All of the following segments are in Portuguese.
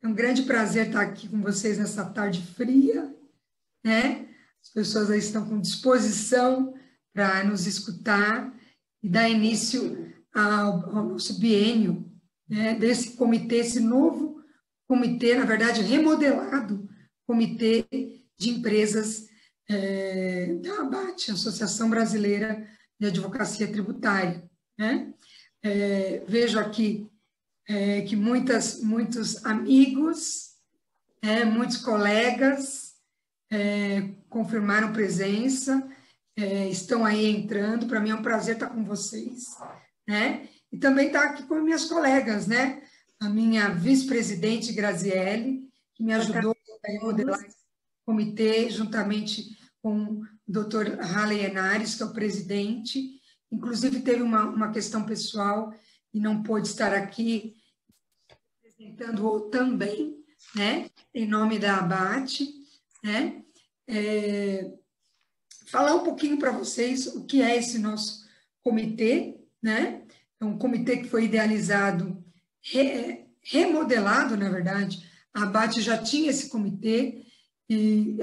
É um grande prazer estar aqui com vocês nessa tarde fria, né? As pessoas aí estão com disposição para nos escutar e dar início ao nosso biênio, né? Desse comitê, esse novo comitê, na verdade, remodelado Comitê de Empresas da ABAT, Associação Brasileira de Advocacia Tributária, né? Vejo aqui que muitos amigos, muitos colegas confirmaram presença, estão aí entrando. Para mim é um prazer estar com vocês, né? E também estar aqui com minhas colegas, né? A minha vice-presidente Graziele, que me ajudou a remodelar esse comitê, juntamente com o doutor Halley Henares, que é o presidente. Inclusive, teve uma questão pessoal e não pôde estar aqui, representando também, né? Em nome da ABAT, né? Falar um pouquinho para vocês o que é esse nosso comitê, né? É um comitê que foi idealizado, remodelado, na verdade. A ABAT já tinha esse comitê, e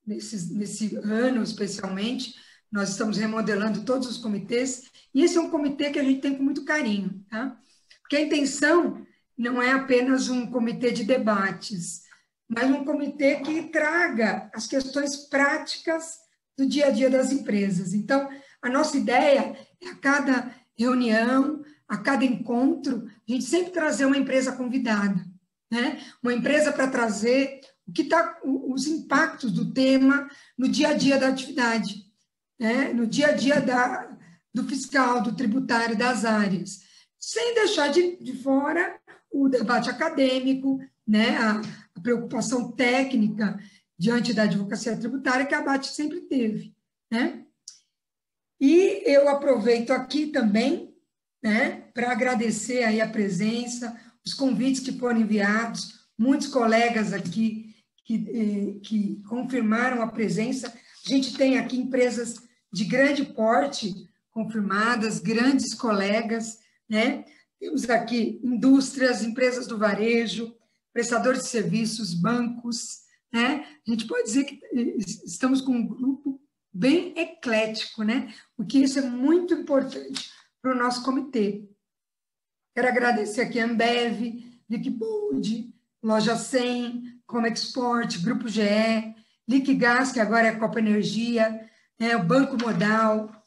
nesse ano, especialmente, nós estamos remodelando todos os comitês, e esse é um comitê que a gente tem com muito carinho, tá? Porque a intenção não é apenas um comitê de debates, mas um comitê que traga as questões práticas do dia a dia das empresas. Então, a nossa ideia é, a cada reunião, a cada encontro, a gente sempre trazer uma empresa convidada, né? Uma empresa para trazer o que tá, os impactos do tema no dia a dia da atividade, né? No dia a dia do fiscal, do tributário, das áreas, sem deixar de fora o debate acadêmico, né? A preocupação técnica diante da advocacia tributária que a ABAT sempre teve, né? E eu aproveito aqui também, né, para agradecer aí a presença, os convites que foram enviados, muitos colegas aqui que confirmaram a presença. A gente tem aqui empresas de grande porte confirmadas, grandes colegas, né? Temos aqui indústrias, empresas do varejo, prestadores de serviços, bancos, né? A gente pode dizer que estamos com um grupo bem eclético, né? Porque isso é muito importante para o nosso comitê. Quero agradecer aqui a Ambev, Liqubold, Loja 100, Comexport, Grupo GE, Liquigás, que agora é a Copa Energia, o Banco Modal,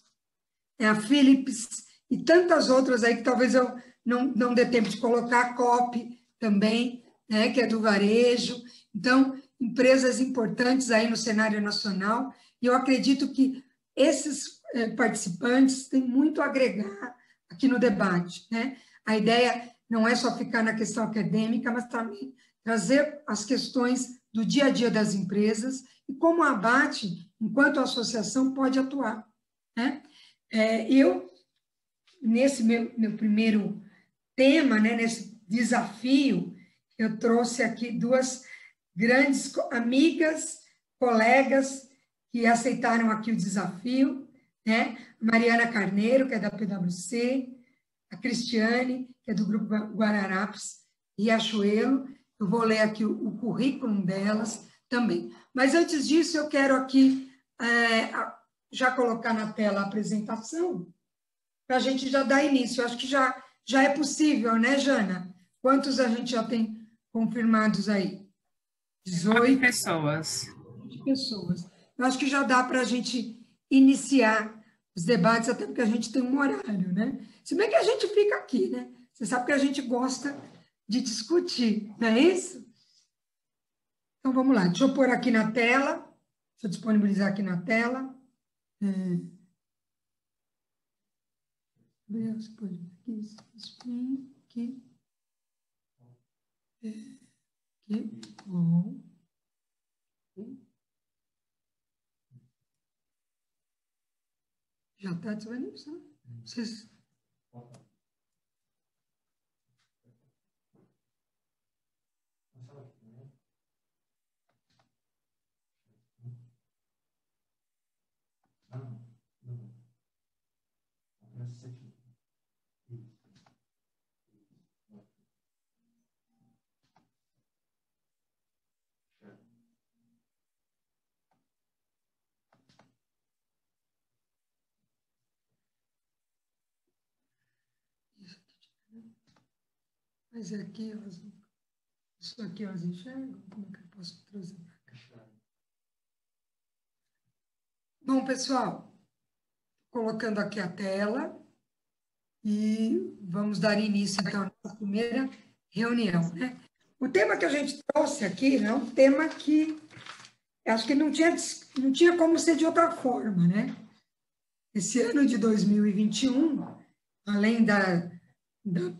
a Philips e tantas outras aí que talvez eu não dê tempo de colocar, a COP também, né, que é do varejo. Então, empresas importantes aí no cenário nacional, e eu acredito que esses participantes têm muito a agregar aqui no debate, né? A ideia não é só ficar na questão acadêmica, mas também trazer as questões do dia a dia das empresas e como a ABAT, enquanto associação, pode atuar, né? Eu, nesse meu primeiro tema, né, nesse desafio, eu trouxe aqui duas grandes amigas, colegas, que aceitaram aqui o desafio, né? Mariana Carneiro, que é da PwC, a Cristiane, que é do Grupo Guararapes, e a Riachuelo. Eu vou ler aqui o currículo delas também. Mas antes disso, eu quero aqui já colocar na tela a apresentação, para a gente já dar início. Eu acho que já é possível, né, Jana? Quantos a gente já tem confirmados aí? 18 pessoas. 20 pessoas. Eu acho que já dá para a gente iniciar os debates, até porque a gente tem um horário, né? Se bem que a gente fica aqui, né? Você sabe que a gente gosta de discutir, não é isso? Então, vamos lá. Deixa eu pôr aqui na tela. Deixa eu disponibilizar aqui na tela. Aqui. Bom. Já está disponibilizado? Vocês... Mas é aqui, isso aqui elas enxergam? Como é que eu posso trazer para cá? Bom, pessoal, colocando aqui a tela e vamos dar início, então, à nossa primeira reunião, né? O tema que a gente trouxe aqui é um tema que acho que não tinha como ser de outra forma, né? Esse ano de 2021, além da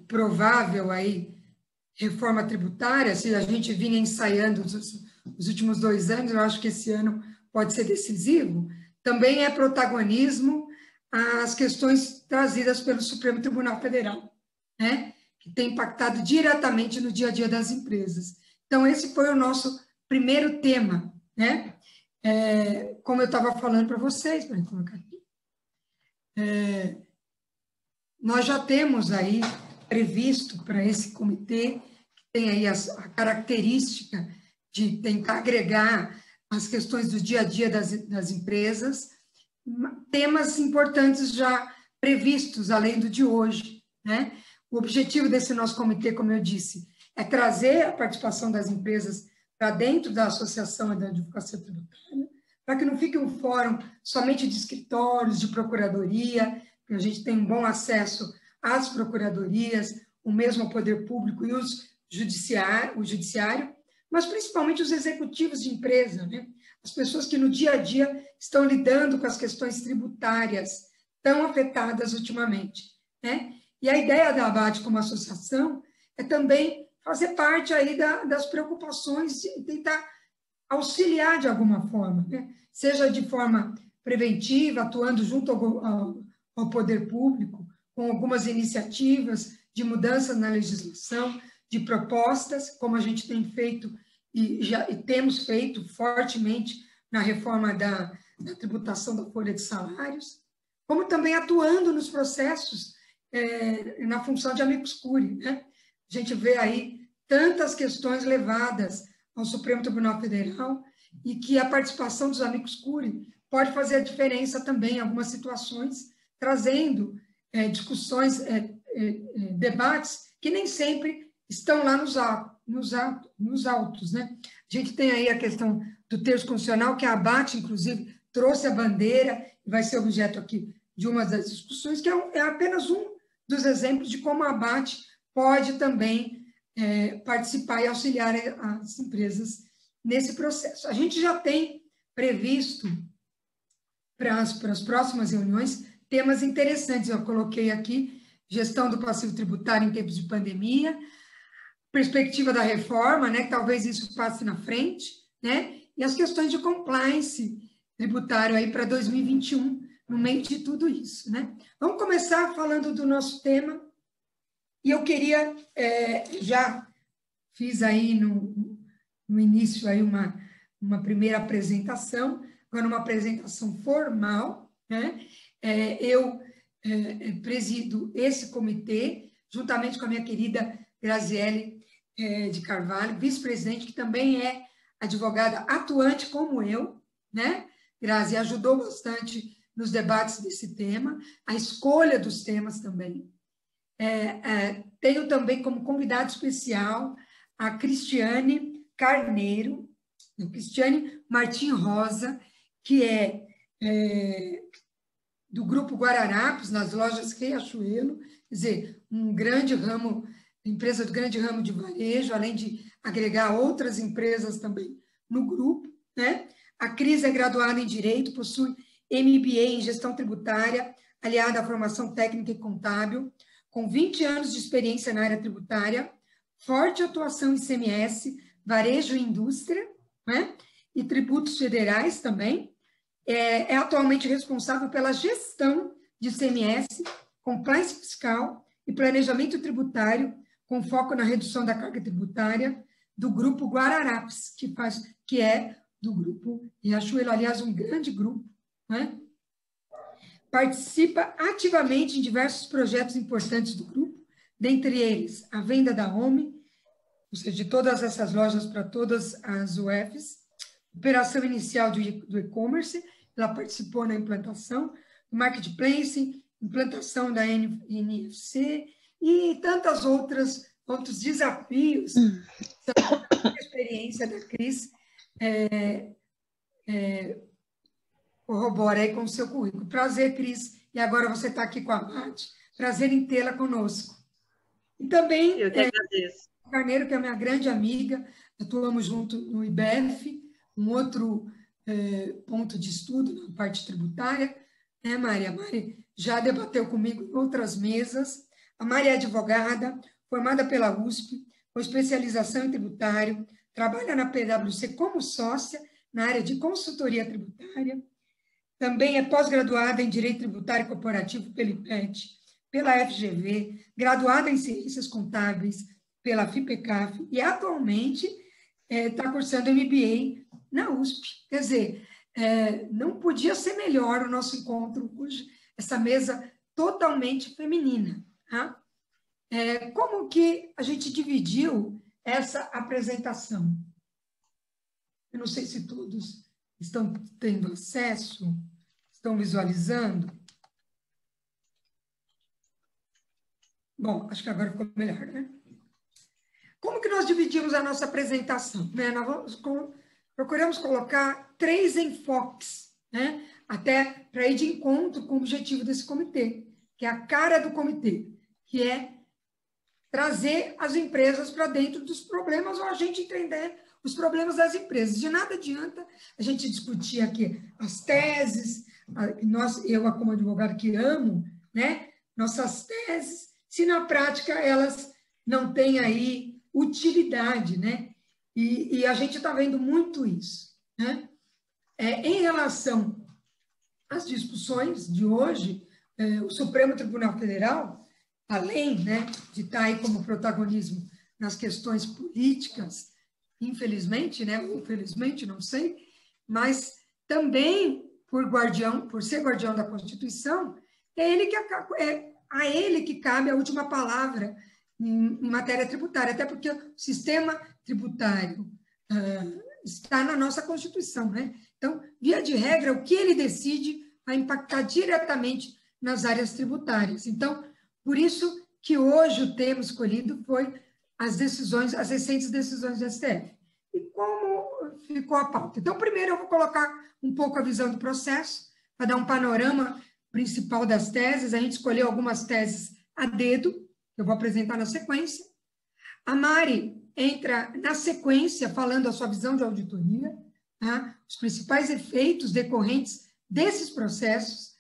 provável aí reforma tributária, se a gente vinha ensaiando os últimos 2 anos, eu acho que esse ano pode ser decisivo, também é protagonismo as questões trazidas pelo Supremo Tribunal Federal, né? Que tem impactado diretamente no dia a dia das empresas. Então, esse foi o nosso primeiro tema, né? Como eu estava falando para vocês, para colocar aqui, nós já temos aí previsto para esse comitê, que tem aí a característica de tentar agregar as questões do dia a dia das empresas, temas importantes já previstos, além do de hoje, né? O objetivo desse nosso comitê, como eu disse, é trazer a participação das empresas para dentro da Associação da Advocacia Tributária, para que não fique um fórum somente de escritórios, de procuradoria, que a gente tem um bom acesso às procuradorias, o mesmo ao poder público e o judiciário, mas principalmente os executivos de empresa, né? As pessoas que no dia a dia estão lidando com as questões tributárias tão afetadas ultimamente, né? E a ideia da ABAT como associação é também fazer parte aí das preocupações e tentar auxiliar de alguma forma, né? Seja de forma preventiva, atuando junto ao poder público, com algumas iniciativas de mudança na legislação, de propostas, como a gente tem feito e temos feito fortemente na reforma da tributação da folha de salários, como também atuando nos processos na função de amicus curiae, né? A gente vê aí tantas questões levadas ao Supremo Tribunal Federal e que a participação dos amicus curiae pode fazer a diferença também em algumas situações, trazendo discussões, debates que nem sempre estão lá nos autos, né? A gente tem aí a questão do terço constitucional, que a ABAT, inclusive, trouxe a bandeira e vai ser objeto aqui de uma das discussões, que é apenas um dos exemplos de como a ABAT pode também participar e auxiliar as empresas nesse processo. A gente já tem previsto para as próximas reuniões temas interessantes. Eu coloquei aqui gestão do passivo tributário em tempos de pandemia, perspectiva da reforma, né, que talvez isso passe na frente, né, e as questões de compliance tributário aí para 2021, no meio de tudo isso, né. Vamos começar falando do nosso tema, e eu queria, já fiz aí no início aí uma primeira apresentação, agora uma apresentação formal, né, eu presido esse comitê, juntamente com a minha querida Graziele de Carvalho, vice-presidente, que também é advogada atuante como eu, né? Grazi ajudou bastante nos debates desse tema, a escolha dos temas também. Tenho também como convidado especial a Cristiane Carneiro, Cristiane Martim Rosa, que é do Grupo Guararapes, nas lojas Riachuelo, quer dizer, um grande ramo, empresa do grande ramo de varejo, além de agregar outras empresas também no grupo, né? A Cris é graduada em Direito, possui MBA em Gestão Tributária, aliada à formação técnica e contábil, com 20 anos de experiência na área tributária, forte atuação em CMS, varejo e indústria, né? E tributos federais também. É atualmente responsável pela gestão de CMS, compliance fiscal e planejamento tributário, com foco na redução da carga tributária do Grupo Guararapes, que é do Grupo Riachuelo, aliás, um grande grupo, né? Participa ativamente em diversos projetos importantes do grupo, dentre eles a venda da Home, ou seja, de todas essas lojas para todas as UFs, operação inicial do e-commerce, ela participou na implantação, do marketplace, implantação da NFC e tantas outras quantos desafios a experiência da Cris corrobora aí com o seu currículo. Prazer, Cris. E agora você está aqui com a Mati. Prazer em tê-la conosco. E também eu que agradeço. Carneiro, que é minha grande amiga, atuamos junto no IBEF, um outro ponto de estudo na parte tributária, né, Mari? A Mari já debateu comigo em outras mesas. A Mari é advogada, formada pela USP, com especialização em tributário, trabalha na PwC como sócia na área de consultoria tributária, também é pós-graduada em Direito Tributário Corporativo pela IPET, pela FGV, graduada em Ciências Contábeis pela FIPECAF e atualmente está cursando MBA na USP. Quer dizer, não podia ser melhor o nosso encontro hoje, essa mesa totalmente feminina. Tá? Como que a gente dividiu essa apresentação? Eu não sei se todos estão tendo acesso, estão visualizando. Bom, acho que agora ficou melhor, né? Como que nós dividimos a nossa apresentação? Né? Nós procuramos colocar 3 enfoques, né? Até para ir de encontro com o objetivo desse comitê, que é a cara do comitê, que é trazer as empresas para dentro dos problemas ou a gente entender os problemas das empresas. De nada adianta a gente discutir aqui as teses, eu como advogado que amo, né? Nossas teses, se na prática elas não têm aí utilidade, né? E a gente está vendo muito isso, né? Em relação às discussões de hoje, o Supremo Tribunal Federal, além, né, de estar aí como protagonismo nas questões políticas, infelizmente, né, ou felizmente, não sei, mas também por ser guardião da Constituição, é a ele que cabe a última palavra em matéria tributária, até porque o sistema tributário está na nossa Constituição, né? Então, via de regra, o que ele decide vai impactar diretamente nas áreas tributárias. Então, por isso que hoje o tema escolhido foi as recentes decisões do STF. E como ficou a pauta? Então, primeiro eu vou colocar um pouco a visão do processo, para dar um panorama principal das teses. A gente escolheu algumas teses a dedo, eu vou apresentar na sequência. A Mari entra na sequência, falando a sua visão de auditoria, tá? Os principais efeitos decorrentes desses processos.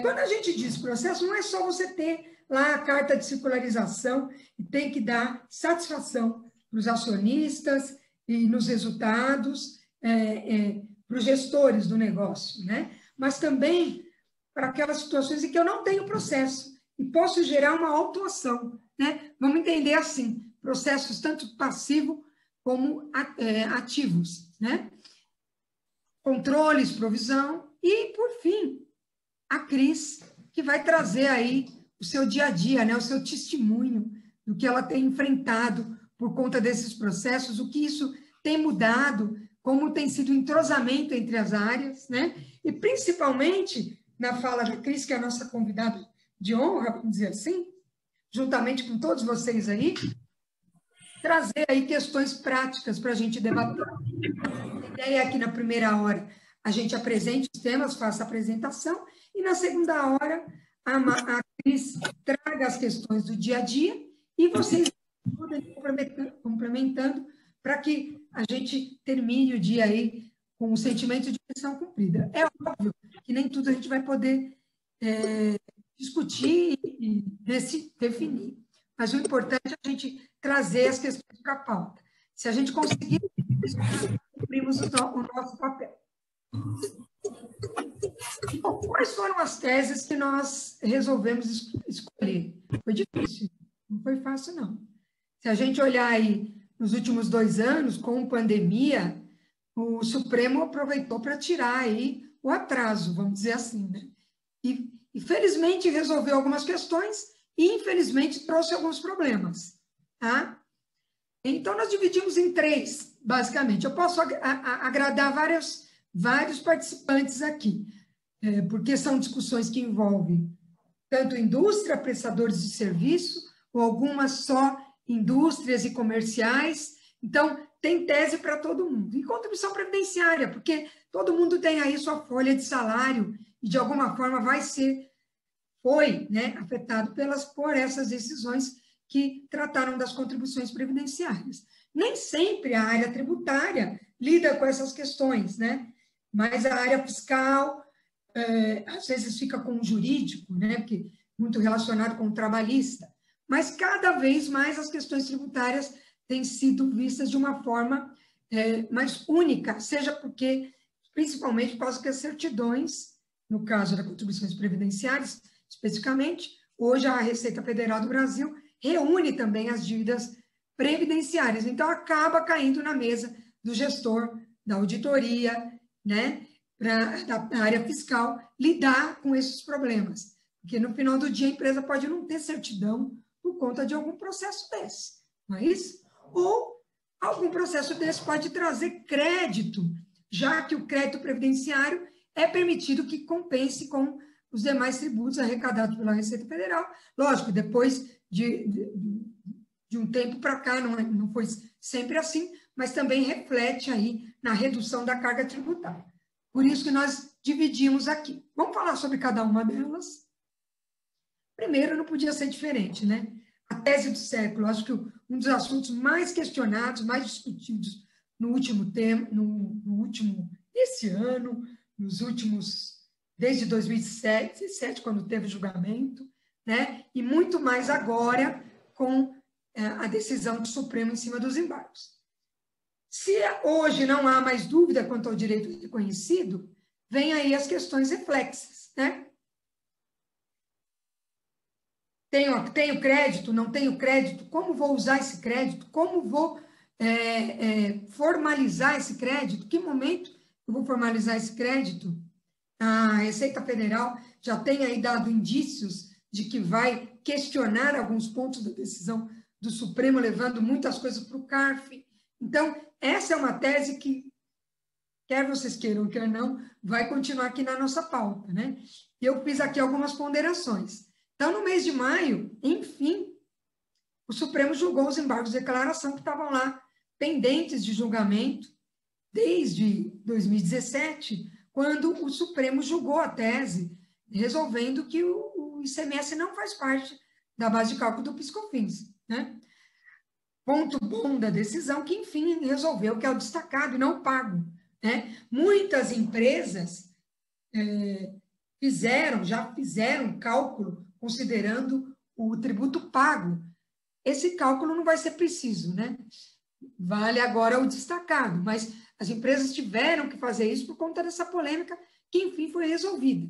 Quando a gente diz processo, não é só você ter lá a carta de circularização e tem que dar satisfação para os acionistas e nos resultados, para os gestores do negócio, né? Mas também para aquelas situações em que eu não tenho processo e posso gerar uma autuação, né? Vamos entender assim, processos tanto passivo como ativos, né? Controles, provisão e, por fim, a Cris, que vai trazer aí o seu dia a dia, né? O seu testemunho do que ela tem enfrentado por conta desses processos, o que isso tem mudado, como tem sido o entrosamento entre as áreas, né? E, principalmente, na fala da Cris, que é a nossa convidada de honra, vamos dizer assim, juntamente com todos vocês aí, trazer aí questões práticas para a gente debater. A ideia é que na primeira hora a gente apresente os temas, faça a apresentação, e na segunda hora a Cris traga as questões do dia a dia e vocês podem complementando para que a gente termine o dia aí com o sentimento de missão cumprida. É óbvio que nem tudo a gente vai poder discutir e definir, mas o importante é a gente trazer as questões para a pauta. Se a gente conseguir, cumprimos o nosso papel. Bom, quais foram as teses que nós resolvemos escolher? Foi difícil, não foi fácil, não. Se a gente olhar aí nos últimos 2 anos, com pandemia, o Supremo aproveitou para tirar aí o atraso, vamos dizer assim, né? E felizmente resolveu algumas questões e infelizmente trouxe alguns problemas, tá? Então, nós dividimos em 3, basicamente. Eu posso agradar vários participantes aqui, porque são discussões que envolvem tanto indústria, prestadores de serviço, ou algumas só indústrias e comerciais. Então, tem tese para todo mundo. E contribuição previdenciária, porque todo mundo tem aí sua folha de salário e, de alguma forma, foi, né, afetado por essas decisões que trataram das contribuições previdenciárias. Nem sempre a área tributária lida com essas questões, né? Mas a área fiscal, às vezes fica com o jurídico, né? Porque muito relacionado com o trabalhista. Mas cada vez mais as questões tributárias têm sido vistas de uma forma mais única, seja porque, principalmente por causa que as certidões, no caso das contribuições previdenciárias, especificamente, hoje a Receita Federal do Brasil reúne também as dívidas previdenciárias, então acaba caindo na mesa do gestor, da auditoria, né, da área fiscal, lidar com esses problemas, porque no final do dia a empresa pode não ter certidão por conta de algum processo desse, não é isso? Ou algum processo desse pode trazer crédito, já que o crédito previdenciário é permitido que compense com os demais tributos arrecadados pela Receita Federal. Lógico, depois de um tempo para cá, não foi sempre assim, mas também reflete aí na redução da carga tributária. Por isso que nós dividimos aqui. Vamos falar sobre cada uma delas. Primeiro, não podia ser diferente, né? A tese do século, acho que um dos assuntos mais questionados, mais discutidos no último esse ano, nos últimos, desde 2007, quando teve o julgamento, né? E muito mais agora com a decisão do Supremo em cima dos embargos. Se hoje não há mais dúvida quanto ao direito reconhecido, vem aí as questões reflexas, né? Tenho crédito, não tenho crédito, como vou usar esse crédito, como vou formalizar esse crédito, que momento eu vou formalizar esse crédito? A Receita Federal já tem aí dado indícios de que vai questionar alguns pontos da decisão do Supremo, levando muitas coisas para o CARF. Então, essa é uma tese que, quer vocês queiram, quer não, vai continuar aqui na nossa pauta, né? Eu fiz aqui algumas ponderações. Então, no mês de maio, enfim, o Supremo julgou os embargos de declaração que estavam lá pendentes de julgamento desde 2017, quando o Supremo julgou a tese, resolvendo que o ICMS não faz parte da base de cálculo do PIS/COFINS, né? Ponto bom da decisão que, enfim, resolveu que é o destacado e não o pago, né? Muitas empresas já fizeram cálculo considerando o tributo pago. Esse cálculo não vai ser preciso, né? Vale agora o destacado, mas as empresas tiveram que fazer isso por conta dessa polêmica que, enfim, foi resolvida.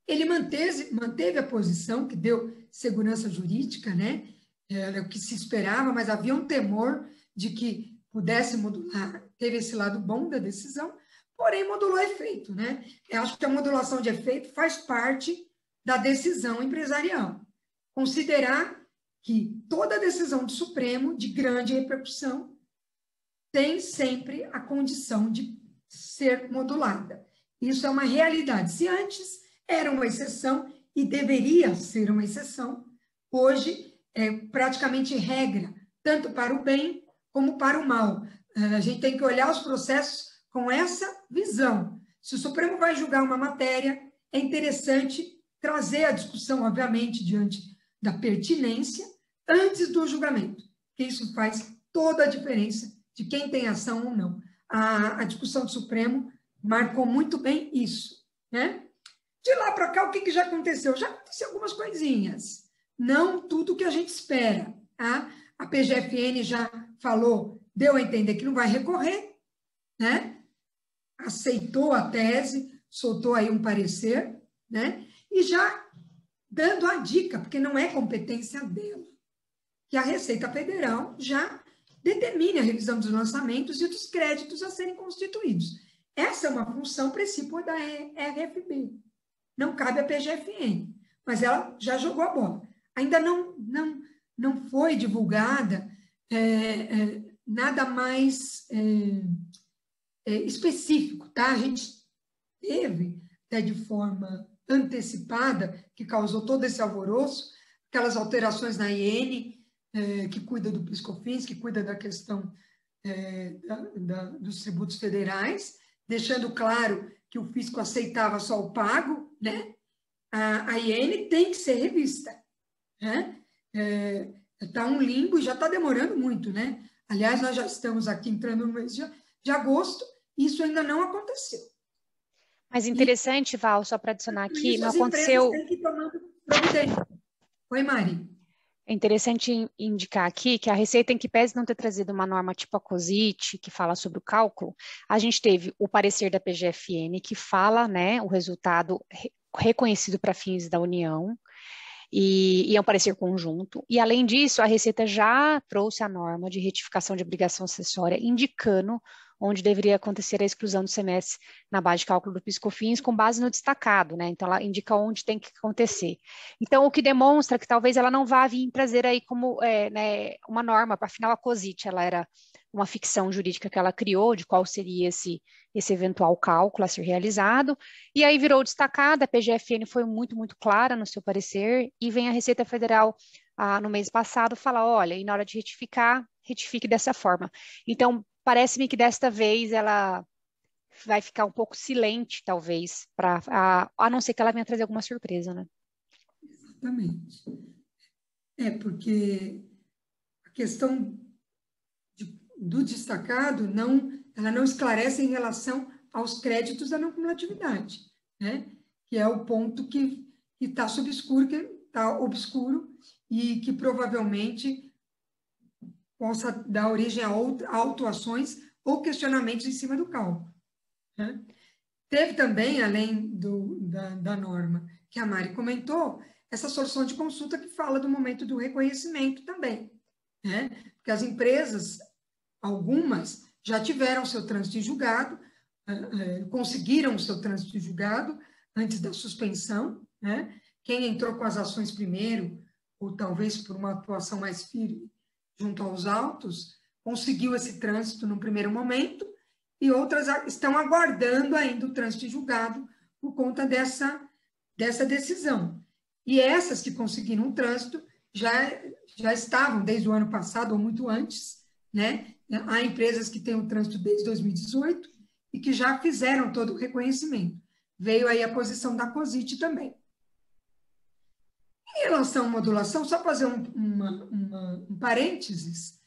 Ele manteve a posição que deu segurança jurídica, né? Era o que se esperava, mas havia um temor de que pudesse modular, teve esse lado bom da decisão, porém modulou efeito, né? Eu acho que a modulação de efeito faz parte da decisão empresarial. Considerar que toda decisão do Supremo de grande repercussão tem sempre a condição de ser modulada. Isso é uma realidade. Se antes era uma exceção e deveria ser uma exceção, hoje é praticamente regra, tanto para o bem como para o mal. A gente tem que olhar os processos com essa visão. Se o Supremo vai julgar uma matéria, é interessante trazer a discussão, obviamente, diante da pertinência, antes do julgamento, porque isso faz toda a diferença de quem tem ação ou não. A discussão do Supremo marcou muito bem isso, né? De lá para cá, o que já aconteceu? Já aconteceu algumas coisinhas, não tudo o que a gente espera. Tá? A PGFN já falou, deu a entender que não vai recorrer, né? Aceitou a tese, soltou aí um parecer, né? E já dando a dica, porque não é competência dela, que a Receita Federal já determine a revisão dos lançamentos e dos créditos a serem constituídos. Essa é uma função principal da RFB. Não cabe à PGFN, mas ela já jogou a bola. Ainda não foi divulgada nada mais específico, tá? A gente teve, até de forma antecipada, que causou todo esse alvoroço, aquelas alterações na IN, que cuida do PIS/COFINS, que cuida da questão dos tributos federais, deixando claro que o fisco aceitava só o pago, né? A IN tem que ser revista, né? Está um limbo e já está demorando muito, né? Aliás, nós já estamos aqui entrando no mês de agosto e isso ainda não aconteceu. Mas interessante, Val, só para adicionar aqui, isso não as empresas aconteceu... têm que ir tomando providência. Oi, Mari. É interessante indicar aqui que a Receita, em que pese não ter trazido uma norma tipo a COSIT, que fala sobre o cálculo, a gente teve o parecer da PGFN, que fala, né, o resultado reconhecido para fins da União, e é um parecer conjunto. E, além disso, a Receita já trouxe a norma de retificação de obrigação acessória, indicando onde deveria acontecer a exclusão do semestre na base de cálculo do PIS/COFINS com base no destacado, né? Então, ela indica onde tem que acontecer. Então, o que demonstra que talvez ela não vá vir trazer aí como né, uma norma, afinal a COSIT, ela era uma ficção jurídica que ela criou de qual seria esse eventual cálculo a ser realizado, e aí virou destacada, a PGFN foi muito, muito clara no seu parecer, e vem a Receita Federal no mês passado falar, olha, e na hora de retificar, retifique dessa forma. Então, parece-me que desta vez ela vai ficar um pouco silente, talvez, a não ser que ela venha trazer alguma surpresa, né? Exatamente. Porque a questão do destacado, ela não esclarece em relação aos créditos da não cumulatividade, né? Que é o ponto que está obscuro e que provavelmente possa dar origem a autuações ou questionamentos em cima do cálculo, né? Teve também, além da norma que a Mari comentou, essa solução de consulta que fala do momento do reconhecimento também, né? Porque as empresas, algumas, já tiveram seu trânsito em julgado, conseguiram o seu trânsito em julgado antes da suspensão, né? Quem entrou com as ações primeiro, ou talvez por uma atuação mais firme junto aos autos, conseguiu esse trânsito no primeiro momento, e outras estão aguardando ainda o trânsito em julgado por conta dessa decisão. E essas que conseguiram o trânsito já estavam desde o ano passado, ou muito antes, né? Há empresas que têm o trânsito desde 2018 e que já fizeram todo o reconhecimento. Veio aí a posição da COSIT também. Em relação à modulação, só fazer um parênteses,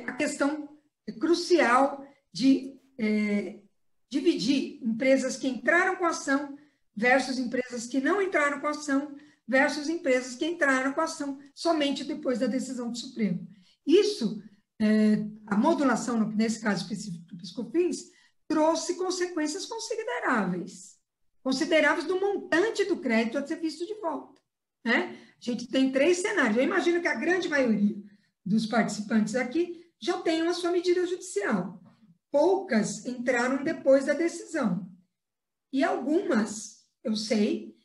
a questão crucial de dividir empresas que entraram com a ação versus empresas que não entraram com a ação versus empresas que entraram com a ação somente depois da decisão do Supremo. Isso, a modulação, nesse caso específico do PIS/COFINS, trouxe consequências consideráveis do montante do crédito a ser visto de volta, né? A gente tem 3 cenários. Eu imagino que a grande maioria dos participantes aqui já tenham a sua medida judicial. Poucas entraram depois da decisão. E algumas, eu sei,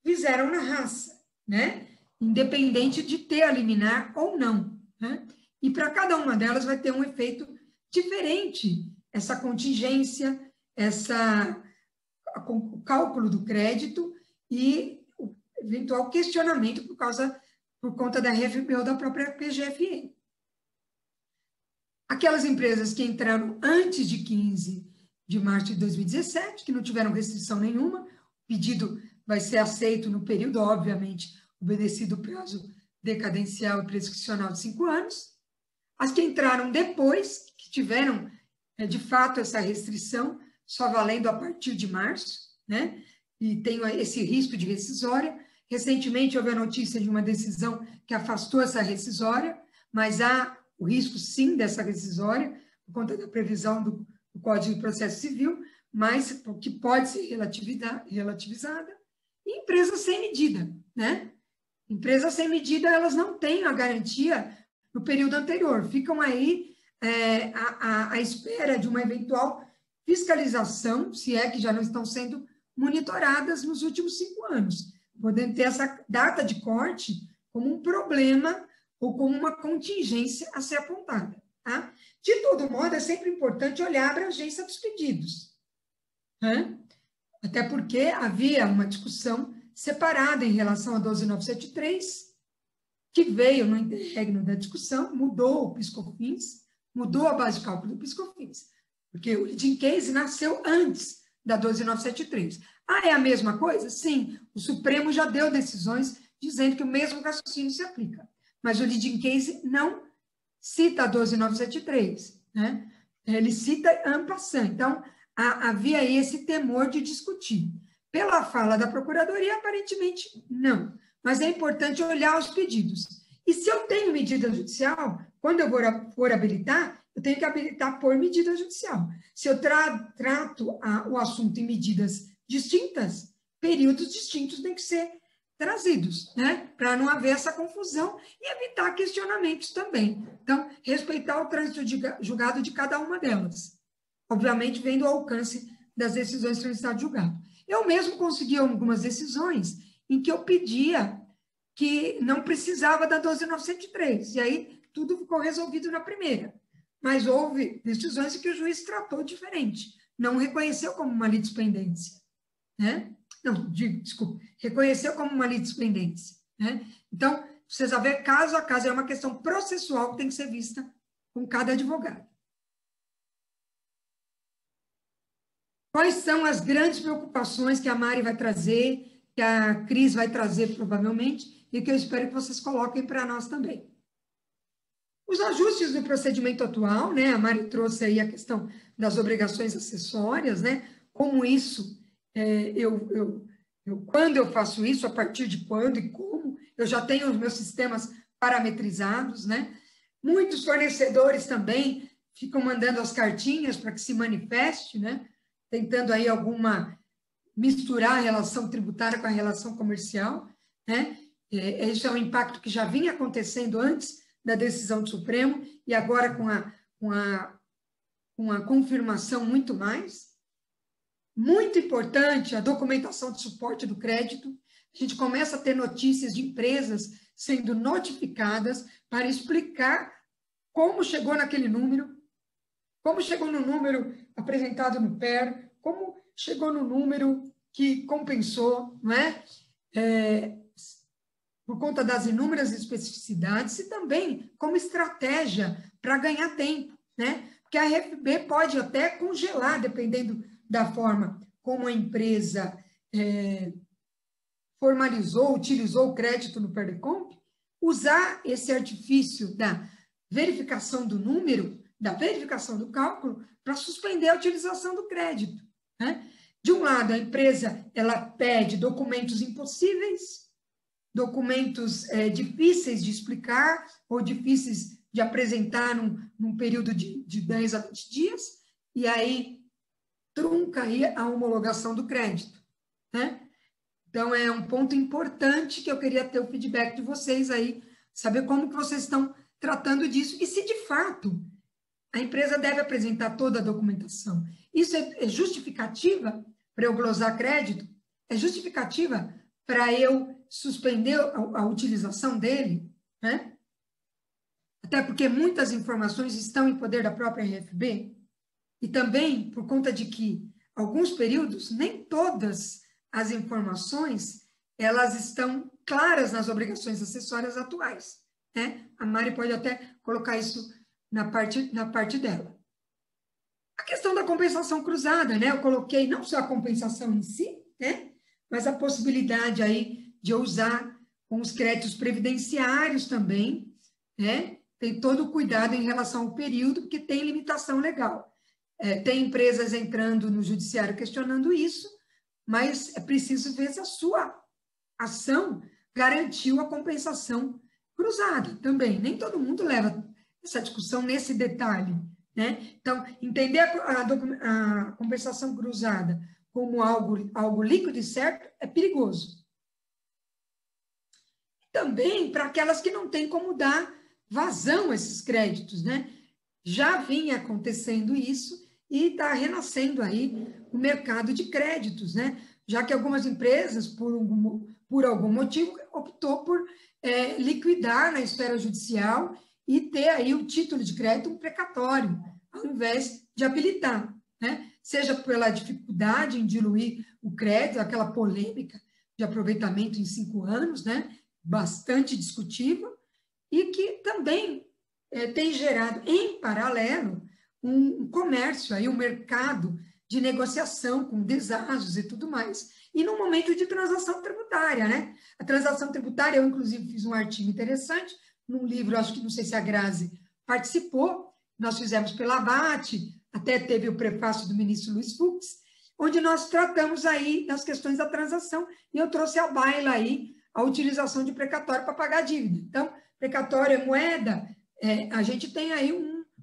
fizeram na raça, né? Independente de ter a liminar ou não, né? E para cada uma delas vai ter um efeito diferente, essa contingência, o cálculo do crédito e o eventual questionamento por conta da RFBO da própria PGFN. Aquelas empresas que entraram antes de 15 de março de 2017, que não tiveram restrição nenhuma, o pedido vai ser aceito no período, obviamente, obedecido o prazo decadencial e prescricional de 5 anos. As que entraram depois, que tiveram, de fato, essa restrição, só valendo a partir de março, né? E tem esse risco de rescisória. Recentemente, houve a notícia de uma decisão que afastou essa rescisória, mas há o risco, sim, dessa rescisória, por conta da previsão do Código de Processo Civil, mas que pode ser relativizada. E empresas sem medida, né? Empresas sem medida, elas não têm a garantia no período anterior, ficam aí à espera de uma eventual fiscalização, se é que já não estão sendo monitoradas nos últimos 5 anos, podendo ter essa data de corte como um problema ou como uma contingência a ser apontada, tá? De todo modo, é sempre importante olhar a abrangência dos pedidos, né? Até porque havia uma discussão separada em relação a 12.973, que veio no interregno da discussão, mudou o PIS/COFINS, mudou a base de cálculo do PIS/COFINS, porque o leading case nasceu antes da 12973. Ah, é a mesma coisa? Sim, o Supremo já deu decisões dizendo que o mesmo raciocínio se aplica, mas o leading case não cita a 12973, né? Ele cita en passant. Então, havia aí esse temor de discutir. Pela fala da Procuradoria, aparentemente, não. Mas é importante olhar os pedidos. E se eu tenho medida judicial, quando eu for habilitar, eu tenho que habilitar por medida judicial. Se eu trato o assunto em medidas distintas, períodos distintos têm que ser trazidos, né? Para não haver essa confusão e evitar questionamentos também. Então, respeitar o trânsito julgado de cada uma delas. Obviamente, vendo o alcance das decisões transitadas de julgado. Eu mesmo consegui algumas decisões em que eu pedia que não precisava da 12973, e aí tudo ficou resolvido na primeira. Mas houve decisões em que o juiz tratou diferente, não reconheceu como uma litispendência, né? Não, desculpa, reconheceu como uma litispendência, né? Então, precisa ver caso a caso, é uma questão processual que tem que ser vista com cada advogado. Quais são as grandes preocupações que a Mari vai trazer, que a Cris vai trazer provavelmente, e que eu espero que vocês coloquem para nós também? Os ajustes do procedimento atual, né? A Mari trouxe aí a questão das obrigações acessórias, né? Como isso, quando eu faço isso, a partir de quando e como, eu já tenho os meus sistemas parametrizados, né? Muitos fornecedores também ficam mandando as cartinhas para que se manifeste, né? Tentando aí misturar a relação tributária com a relação comercial, né? Isso é um impacto que já vinha acontecendo antes da decisão do Supremo e agora com a confirmação muito mais. Muito importante a documentação de suporte do crédito. A gente começa a ter notícias de empresas sendo notificadas para explicar como chegou naquele número, como chegou no número apresentado no PER, como chegou no número que compensou, não é? Por conta das inúmeras especificidades e também como estratégia para ganhar tempo, né? Porque a RFB pode até congelar, dependendo da forma como a empresa formalizou, utilizou o crédito no PERDECOMP, usar esse artifício da verificação do número, da verificação do cálculo, para suspender a utilização do crédito, né? De um lado, a empresa ela pede documentos impossíveis, documentos difíceis de explicar ou difíceis de apresentar num período de 10 a 20 dias, e aí trunca aí a homologação do crédito, né? Então, é um ponto importante que eu queria ter o feedback de vocês aí, saber como que vocês estão tratando disso e se, de fato, a empresa deve apresentar toda a documentação. Isso é justificativa para eu glosar crédito? É justificativa para eu suspender a utilização dele, né? Até porque muitas informações estão em poder da própria RFB, e também por conta de que, alguns períodos, nem todas as informações, elas estão claras nas obrigações acessórias atuais, né? A Mari pode até colocar isso na parte dela. A questão da compensação cruzada, né? Eu coloquei não só a compensação em si, né? Mas a possibilidade aí de eu usar com os créditos previdenciários também, né? Tem todo o cuidado em relação ao período, porque tem limitação legal. Tem empresas entrando no judiciário questionando isso, mas é preciso ver se a sua ação garantiu a compensação cruzada também. Nem todo mundo leva essa discussão nesse detalhe, né? Então, entender a compensação cruzada como algo líquido e certo é perigoso. Também para aquelas que não têm como dar vazão a esses créditos, né? Já vinha acontecendo isso e está renascendo aí o mercado de créditos, né? Já que algumas empresas, por algum motivo, optou por liquidar na esfera judicial e ter aí o título de crédito um precatório, ao invés de habilitar, né? Seja pela dificuldade em diluir o crédito, aquela polêmica de aproveitamento em 5 anos, né? Bastante discutível, e que também tem gerado, em paralelo, um comércio, aí, um mercado de negociação com deságios e tudo mais. E num momento de transação tributária, né? A transação tributária, eu, inclusive, fiz um artigo interessante, num livro, acho que não sei se a Grazi participou, nós fizemos pela ABAT, até teve o prefácio do ministro Luiz Fux, onde nós tratamos aí das questões da transação, e eu trouxe à baila aí a utilização de precatório para pagar a dívida. Então, precatório é moeda, a gente tem aí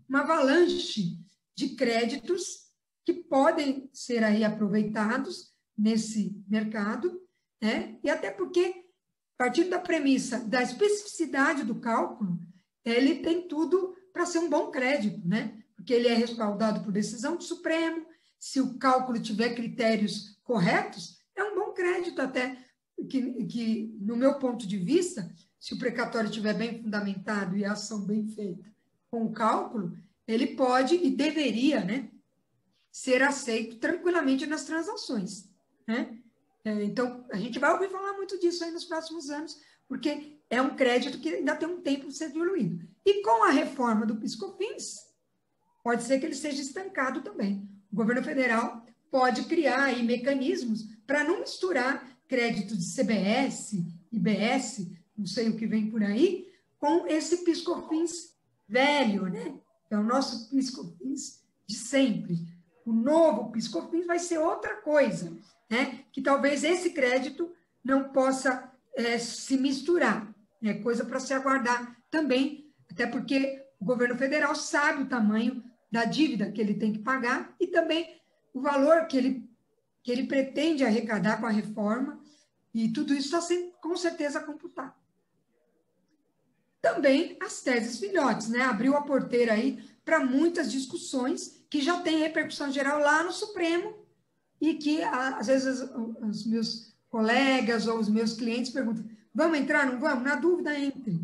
uma avalanche de créditos que podem ser aí aproveitados nesse mercado, né? E até porque, partindo da premissa da especificidade do cálculo, ele tem tudo para ser um bom crédito, né? Porque ele é respaldado por decisão do Supremo, se o cálculo tiver critérios corretos, é um bom crédito até, que no meu ponto de vista, se o precatório estiver bem fundamentado e a ação bem feita com o cálculo, ele pode e deveria, né, ser aceito tranquilamente nas transações, né? Então, a gente vai ouvir falar muito disso aí nos próximos anos, porque é um crédito que ainda tem um tempo de ser diluído. E com a reforma do PIS/COFINS, pode ser que ele seja estancado também. O governo federal pode criar aí mecanismos para não misturar crédito de CBS, IBS, não sei o que vem por aí, com esse PIS/COFINS velho, né? É o nosso PIS/COFINS de sempre. O novo PIS/COFINS vai ser outra coisa, né? Que talvez esse crédito não possa se misturar. É coisa para se aguardar também, até porque o governo federal sabe o tamanho da dívida que ele tem que pagar e também o valor que ele pretende arrecadar com a reforma, e tudo isso está sendo, com certeza, computado. Também as teses filhotes, né? Abriu a porteira aí para muitas discussões que já têm repercussão geral lá no Supremo e que, às vezes, os meus colegas ou os meus clientes perguntam, vamos entrar, não vamos? Na dúvida, entre,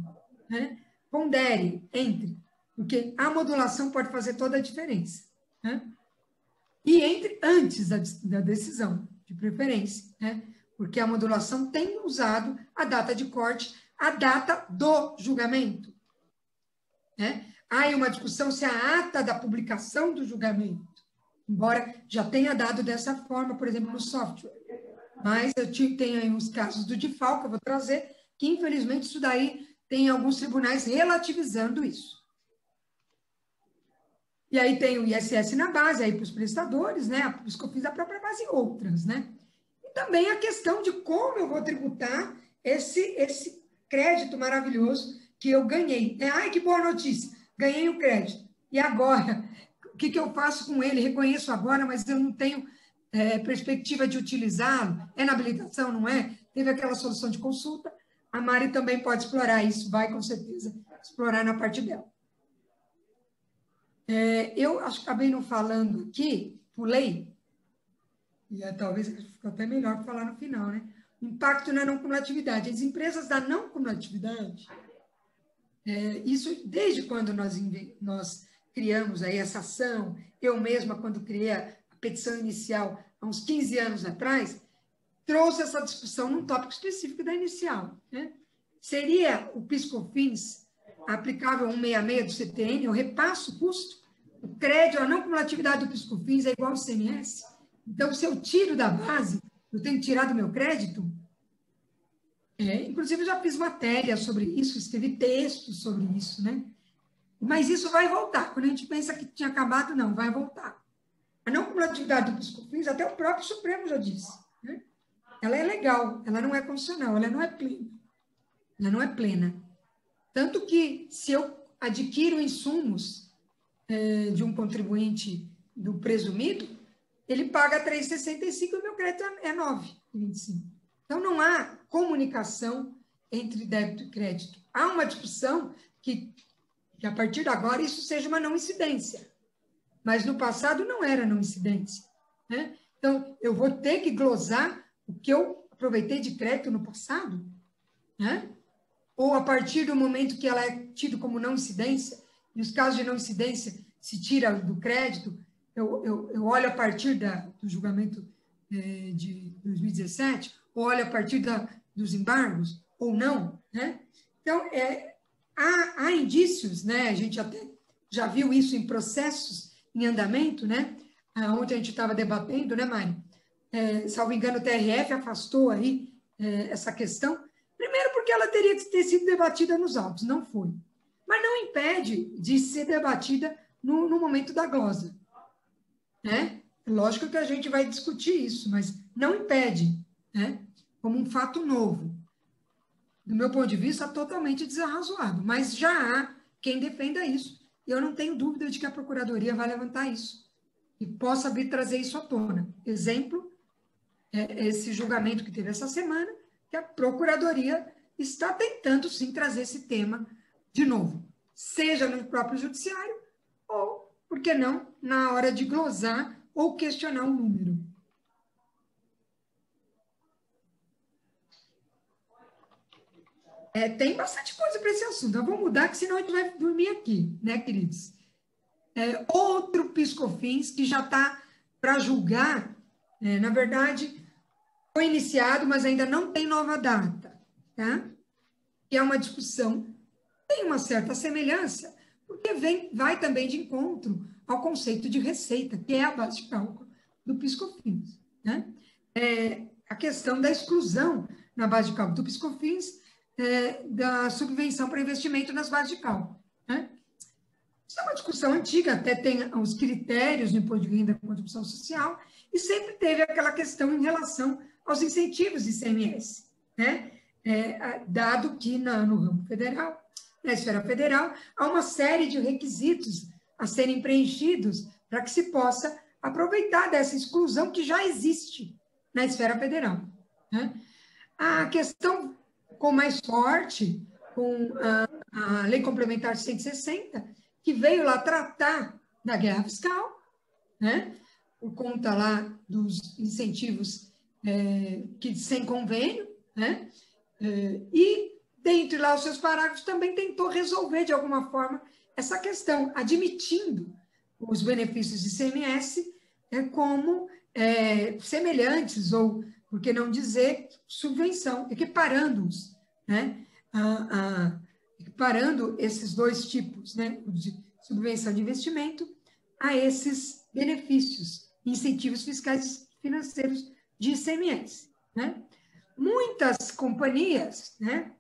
né? Pondere, entre, porque a modulação pode fazer toda a diferença, né? E entre antes da decisão, de preferência, né? Porque a modulação tem usado a data de corte, a data do julgamento, né? Há aí uma discussão se a ata da publicação do julgamento, embora já tenha dado dessa forma, por exemplo, no software, mas eu tenho aí uns casos do DIFAL que eu vou trazer, que infelizmente isso daí tem alguns tribunais relativizando isso. E aí tem o ISS na base, aí para os prestadores, né? A PIS/COFINS da própria base e outras, né? E também a questão de como eu vou tributar esse crédito maravilhoso que eu ganhei. Ai, que boa notícia, ganhei o crédito. E agora, o que eu faço com ele? Reconheço agora, mas eu não tenho perspectiva de utilizá-lo. É na habilitação, não é? Teve aquela solução de consulta. A Mari também pode explorar isso, vai com certeza explorar na parte dela. Eu acho que acabei não falando aqui, pulei, e talvez ficou até melhor para falar no final, né? Impacto na não cumulatividade. As empresas da não cumulatividade, isso desde quando nós criamos aí essa ação, eu mesma, quando criei a petição inicial, há uns 15 anos atrás, trouxe essa discussão num tópico específico da inicial, né? Seria o PIS/COFINS aplicável 166 do CTN, eu repasso o custo, o crédito, a não cumulatividade do PIS/COFINS é igual ao ICMS. Então, se eu tiro da base, eu tenho que tirar do meu crédito? Inclusive, eu já fiz matéria sobre isso, escrevi textos sobre isso, né? Mas isso vai voltar. Quando a gente pensa que tinha acabado, não, vai voltar. A não cumulatividade do PIS/COFINS, até o próprio Supremo já disse, né? Ela é legal, ela não é constitucional, ela não é plena. Ela não é plena. Tanto que, se eu adquiro insumos de um contribuinte do presumido, ele paga 3,65 e o meu crédito é 9,25. Então, não há comunicação entre débito e crédito. Há uma discussão que a partir de agora, isso seja uma não incidência. Mas, no passado, não era não incidência, né? Então, eu vou ter que glosar o que eu aproveitei de crédito no passado, né? Ou a partir do momento que ela é tida como não incidência, e os casos de não incidência se tira do crédito, eu olho a partir do julgamento de 2017, ou olho a partir dos embargos, ou não, né? Então, há indícios, né? A gente até já viu isso em processos em andamento, né? Ontem a gente estava debatendo, né, Mari? Salvo engano, o TRF afastou aí essa questão. Primeiro porque ela teria que ter sido debatida nos autos, não foi. Mas não impede de ser debatida no momento da glosa, né? Lógico que a gente vai discutir isso, mas não impede, né? Como um fato novo. Do meu ponto de vista, totalmente desarrazoado. Mas já há quem defenda isso. E eu não tenho dúvida de que a Procuradoria vai levantar isso e possa vir trazer isso à tona. Exemplo, esse julgamento que teve essa semana, que a Procuradoria está tentando, sim, trazer esse tema de novo, seja no próprio Judiciário ou, por que não, na hora de glosar ou questionar um número. Tem bastante coisa para esse assunto. Eu vou mudar, que senão a gente vai dormir aqui, né, queridos? Outro PiscoFins que já está para julgar, na verdade, foi iniciado, mas ainda não tem nova data, tá? Que é uma discussão, tem uma certa semelhança, porque vai também de encontro ao conceito de receita, que é a base de cálculo do PiscoFins, né? A questão da exclusão na base de cálculo do PiscoFins da subvenção para investimento nas bases de cálculo, né? Isso é uma discussão antiga, até tem os critérios do imposto de renda com contribuição social, e sempre teve aquela questão em relação aos incentivos de ICMS, né? Dado que no ramo federal, na esfera federal, há uma série de requisitos a serem preenchidos para que se possa aproveitar dessa exclusão que já existe na esfera federal, né? A questão com mais forte, com a Lei Complementar 160, que veio lá tratar da guerra fiscal, né? Por conta lá dos incentivos que sem convênio, né? E, dentre lá os seus parágrafos, também tentou resolver, de alguma forma, essa questão, admitindo os benefícios de ICMS como semelhantes, ou, por que não dizer, subvenção, equiparando-os, né? Equiparando esses dois tipos, né? De subvenção de investimento a esses benefícios, incentivos fiscais financeiros de ICMS, né? Muitas companhias, né,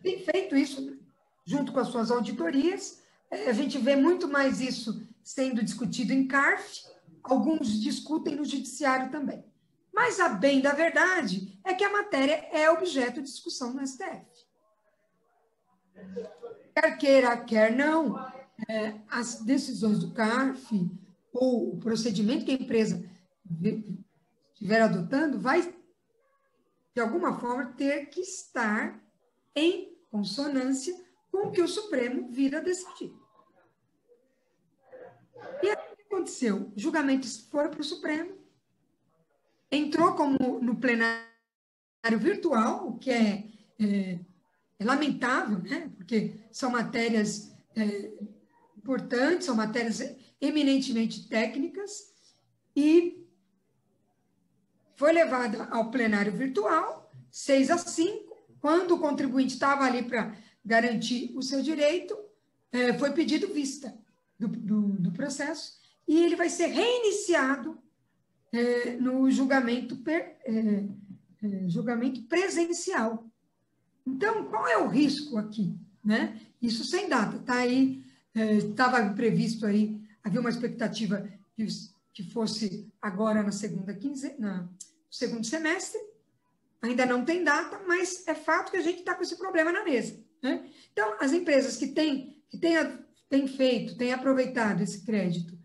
têm feito isso junto com as suas auditorias. A gente vê muito mais isso sendo discutido em CARF, alguns discutem no judiciário também. Mas a bem da verdade é que a matéria é objeto de discussão no STF. Quer queira, quer não, as decisões do CARF ou o procedimento que a empresa estiver adotando vai, de alguma forma, ter que estar em consonância com o que o Supremo vir a decidir. E aí, o que aconteceu? O julgamento foi para o Supremo, entrou como no plenário virtual, o que é lamentável, né? Porque são matérias importantes, são matérias eminentemente técnicas, e foi levada ao plenário virtual, 6-5, quando o contribuinte estava ali para garantir o seu direito, foi pedido vista do processo, e ele vai ser reiniciado no julgamento presencial. Então, qual é o risco aqui, né? Isso sem data, está aí, estava previsto aí, havia uma expectativa que fosse agora no segundo semestre, ainda não tem data, mas é fato que a gente está com esse problema na mesa, né? Então, as empresas que têm feito, têm aproveitado esse crédito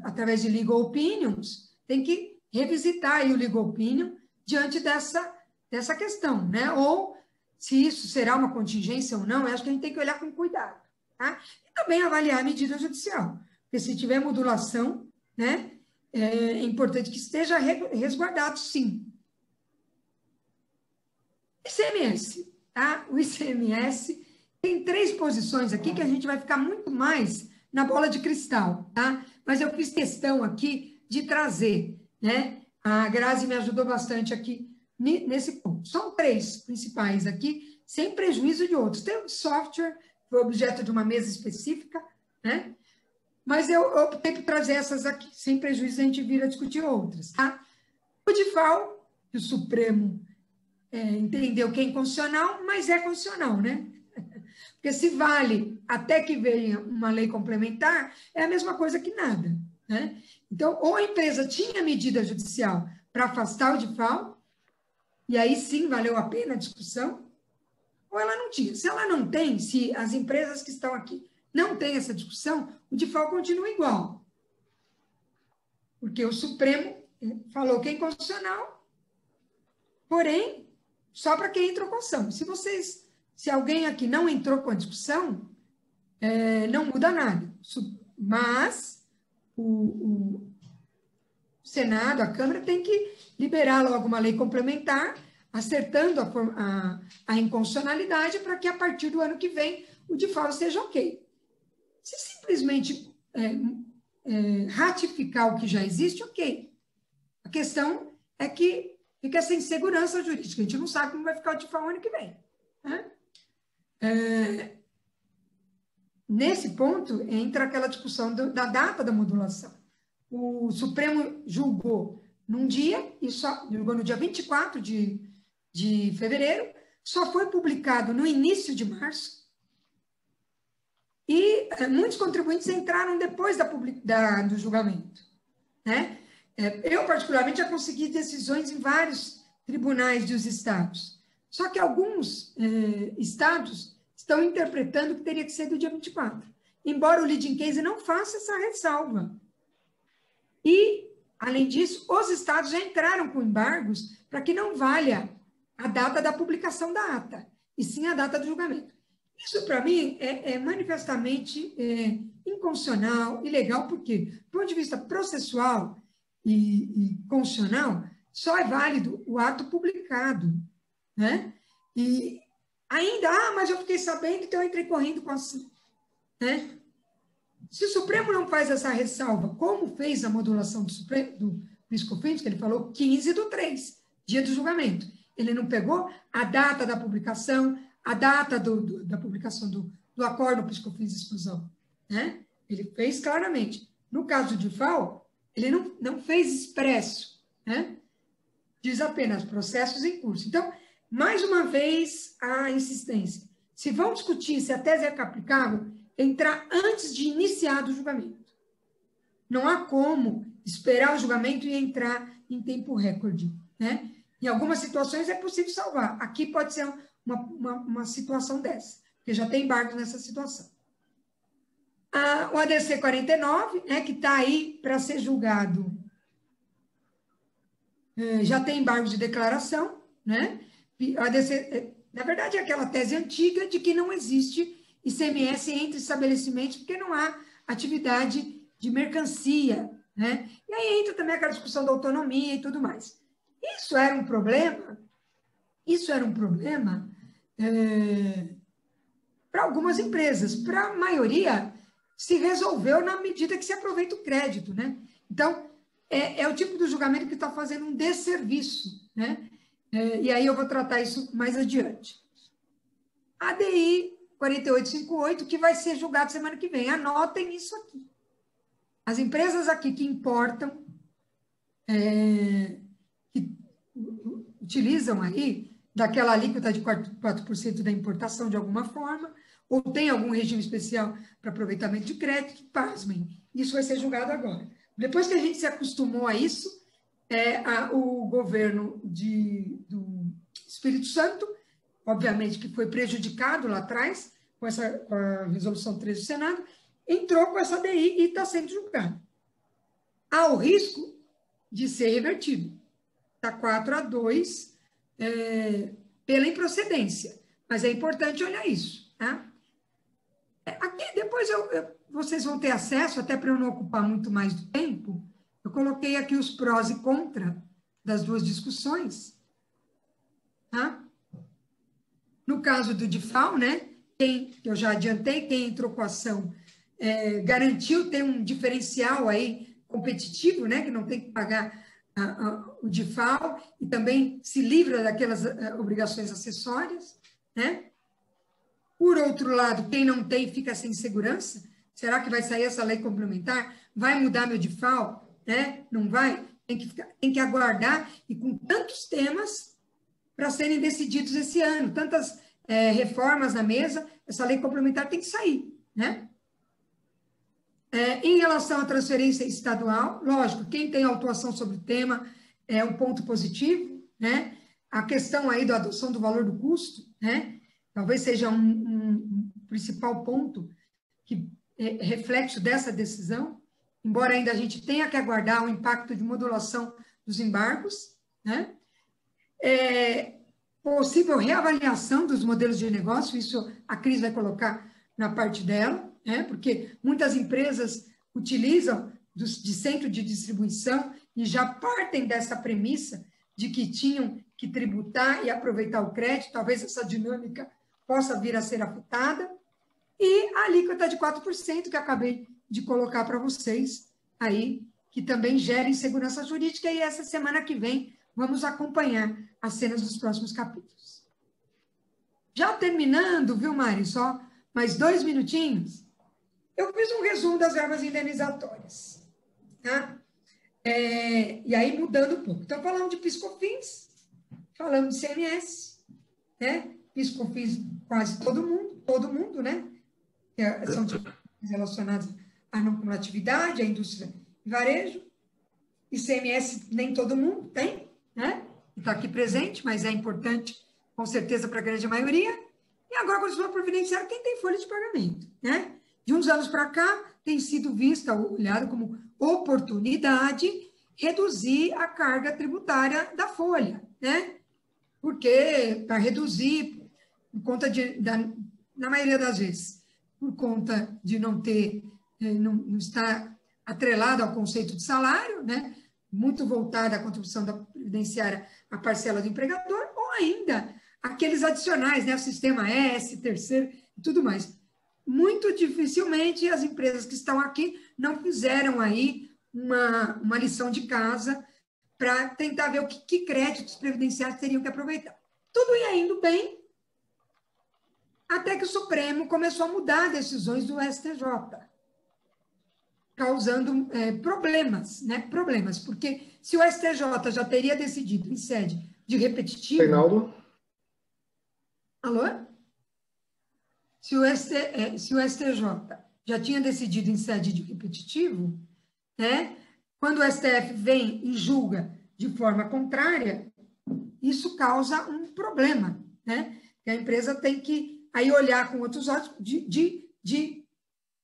através de legal opinions, têm que revisitar aí o legal opinion diante dessa questão, né? Ou se isso será uma contingência ou não, eu acho que a gente tem que olhar com cuidado, tá? E também avaliar a medida judicial, porque se tiver modulação, né, é importante que esteja resguardado, sim. ICMS, tá? O ICMS tem 3 posições aqui que a gente vai ficar muito mais na bola de cristal, tá? Mas eu fiz questão aqui de trazer, né? A Grazi me ajudou bastante aqui nesse ponto. São 3 principais aqui, sem prejuízo de outros. Tem o software, que foi objeto de uma mesa específica, né? Mas eu optei por trazer essas aqui, sem prejuízo a gente vir a discutir outras, tá? O DIFAL, que o Supremo entendeu que é inconstitucional, mas é constitucional, né? Porque se vale até que venha uma lei complementar, é a mesma coisa que nada, né? Então, ou a empresa tinha medida judicial para afastar o DIFAL, e aí sim valeu a pena a discussão, ou ela não tinha. Se ela não tem, se as empresas que estão aqui não têm essa discussão, o DIFAL continua igual. Porque o Supremo falou que é inconstitucional, porém, só para quem entrou com ação. Se alguém aqui não entrou com a discussão, não muda nada. Mas o Senado, a Câmara, tem que liberar logo uma lei complementar, acertando a inconstitucionalidade, para que a partir do ano que vem o DIFAL esteja ok. Se simplesmente ratificar o que já existe, ok. A questão é que fica essa insegurança jurídica. A gente não sabe como vai ficar o DIFAL o ano que vem, né? Nesse ponto, entra aquela discussão da data da modulação. O Supremo julgou num dia, julgou no dia 24 de fevereiro, só foi publicado no início de março, e muitos contribuintes entraram depois do julgamento, né? Eu, particularmente, já consegui decisões em vários tribunais dos estados, só que alguns estados estão interpretando que teria que ser do dia 24, embora o leading case não faça essa ressalva. E, além disso, os estados já entraram com embargos para que não valha a data da publicação da ata, e sim a data do julgamento. Isso, para mim, é manifestamente inconstitucional, ilegal, porque, do ponto de vista processual e constitucional, só é válido o ato publicado, né? E ainda, mas eu fiquei sabendo, então eu entrei correndo com ação, né? Se o Supremo não faz essa ressalva, como fez a modulação do PIS/COFINS, que ele falou 15/3, dia do julgamento, ele não pegou a data da publicação, a data da publicação do acordo PIS/COFINS de exclusão, né? Ele fez claramente. No caso do DIFAL, ele não fez expresso, né? Diz apenas processos em curso. Então, mais uma vez, a insistência. Se vão discutir se a tese é aplicável, entrar antes de iniciar o julgamento. Não há como esperar o julgamento e entrar em tempo recorde, né? Em algumas situações é possível salvar. Aqui pode ser uma situação dessa, porque já tem embargo nessa situação. O ADC 49, né, que está aí para ser julgado, já tem embargo de declaração, né? O ADC, na verdade, é aquela tese antiga de que não existe ICMS entre estabelecimentos, porque não há atividade de mercancia, né? E aí entra também aquela discussão da autonomia e tudo mais. Isso era um problema para algumas empresas. Para a maioria, se resolveu na medida que se aproveita o crédito, né? Então, é o tipo de julgamento que está fazendo um desserviço, né? E aí eu vou tratar isso mais adiante. ADI 4858, que vai ser julgado semana que vem. Anotem isso aqui. As empresas aqui que importam, que utilizam aí daquela alíquota de 4% da importação de alguma forma, ou tem algum regime especial para aproveitamento de crédito, pasmem, isso vai ser julgado agora. Depois que a gente se acostumou a isso, o governo do Espírito Santo, obviamente que foi prejudicado lá atrás, com a resolução 13 do Senado, entrou com essa DI e está sendo julgado. Há o risco de ser revertido. Está 4-2 pela improcedência. Mas é importante olhar isso. Tá? Aqui, depois vocês vão ter acesso, até para eu não ocupar muito mais do tempo, eu coloquei aqui os prós e contra das duas discussões. Tá? No caso do DIFAL, né, eu já adiantei, quem entrou com a ação garantiu ter um diferencial aí competitivo, né, que não tem que pagar o DIFAL e também se livra daquelas obrigações acessórias, né? Por outro lado, quem não tem fica sem segurança. Será que vai sair essa lei complementar? Vai mudar meu DIFAL? Né? Não vai? Tem que aguardar, e com tantos temas para serem decididos esse ano, tantas reformas na mesa, essa lei complementar tem que sair, né? Em relação à transferência estadual, lógico, quem tem autuação sobre o tema é um ponto positivo, né? A questão aí da adoção do valor do custo, né? Talvez seja um principal ponto que é reflexo dessa decisão, embora ainda a gente tenha que aguardar o impacto de modulação dos embargos, né? Possível reavaliação dos modelos de negócio, isso a Cris vai colocar na parte dela, né? Porque muitas empresas utilizam de centro de distribuição e já partem dessa premissa de que tinham que tributar e aproveitar o crédito, talvez essa dinâmica possa vir a ser afetada, e a alíquota de 4% que acabei de colocar para vocês aí, que também gera insegurança jurídica, e essa semana que vem vamos acompanhar as cenas dos próximos capítulos. Já terminando, viu, Mari? Só mais 2 minutinhos. Eu fiz um resumo das verbas indenizatórias, tá? E aí, mudando um pouco. Então, falamos de PIS/COFINS, falamos de CMS, né? PIS/COFINS, quase todo mundo, né? São relacionados à não cumulatividade, à indústria e varejo. ICMS, nem todo mundo tem, né? Está aqui presente, mas é importante, com certeza, para a grande maioria. E agora, quando for previdenciário, quem tem folha de pagamento, né? De uns anos para cá, tem sido vista, olhado como oportunidade, reduzir a carga tributária da folha, né? Porque, para reduzir, por conta na maioria das vezes, por conta de não ter, não estar atrelado ao conceito de salário, né? Muito voltada à contribuição da previdenciária à parcela do empregador, ou ainda aqueles adicionais, né? O sistema S, terceiro e tudo mais. Muito dificilmente as empresas que estão aqui não fizeram aí uma lição de casa para tentar ver que créditos previdenciários teriam que aproveitar. Tudo ia indo bem, até que o Supremo começou a mudar decisões do STJ, causando problemas, né? Problemas, porque se o STJ já teria decidido em sede de repetitivo... Reinaldo? Alô? Se o STJ já tinha decidido em sede de repetitivo, né? Quando o STF vem e julga de forma contrária, isso causa um problema, né? Que a empresa tem que aí olhar com outros olhos de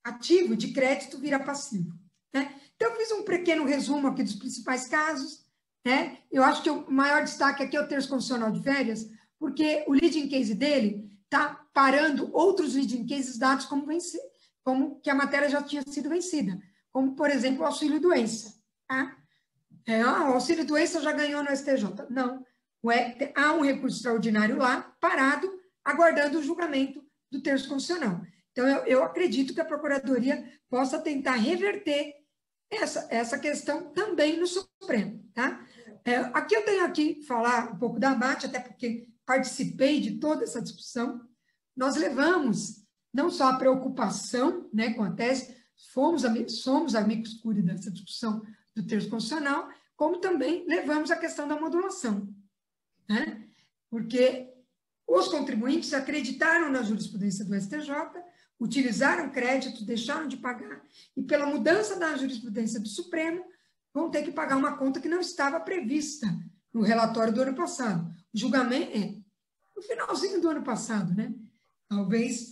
ativo, de crédito, vira passivo, né? Então, eu fiz um pequeno resumo aqui dos principais casos, né? Eu acho que o maior destaque aqui é o terço constitucional de férias, porque o leading case dele está parando outros leading cases dados como que a matéria já tinha sido vencida, como, por exemplo, o auxílio-doença, tá? O auxílio-doença já ganhou no STJ. Não. Há um recurso extraordinário lá, parado, aguardando o julgamento do terço constitucional. Então, eu acredito que a Procuradoria possa tentar reverter essa questão também no Supremo, tá? Aqui eu tenho que falar um pouco da ABAT, até porque participei de toda essa discussão. Nós levamos não só a preocupação, né, com a tese, somos amigos curi dessa discussão do terço constitucional, como também levamos a questão da modulação, né? Porque os contribuintes acreditaram na jurisprudência do STJ, utilizaram crédito, deixaram de pagar, e pela mudança da jurisprudência do Supremo, vão ter que pagar uma conta que não estava prevista no relatório do ano passado. O julgamento no finalzinho do ano passado, né? Talvez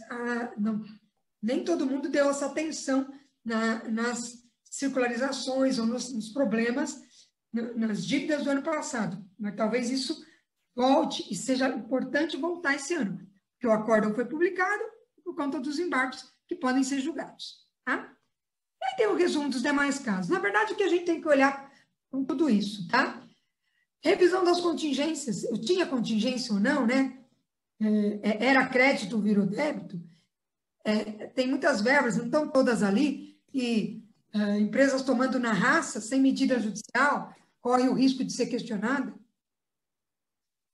nem todo mundo deu essa atenção nas circularizações ou nos problemas, nas dívidas do ano passado. Mas talvez isso volte e seja importante voltar esse ano, porque o acórdão foi publicado por conta dos embargos que podem ser julgados. Tá? E aí tem o resumo dos demais casos. Na verdade, o que a gente tem que olhar com tudo isso, tá? Revisão das contingências. Eu tinha contingência ou não, né? Era crédito, virou débito. Tem muitas verbas, não estão todas ali, e empresas tomando na raça, sem medida judicial, corre o risco de ser questionada.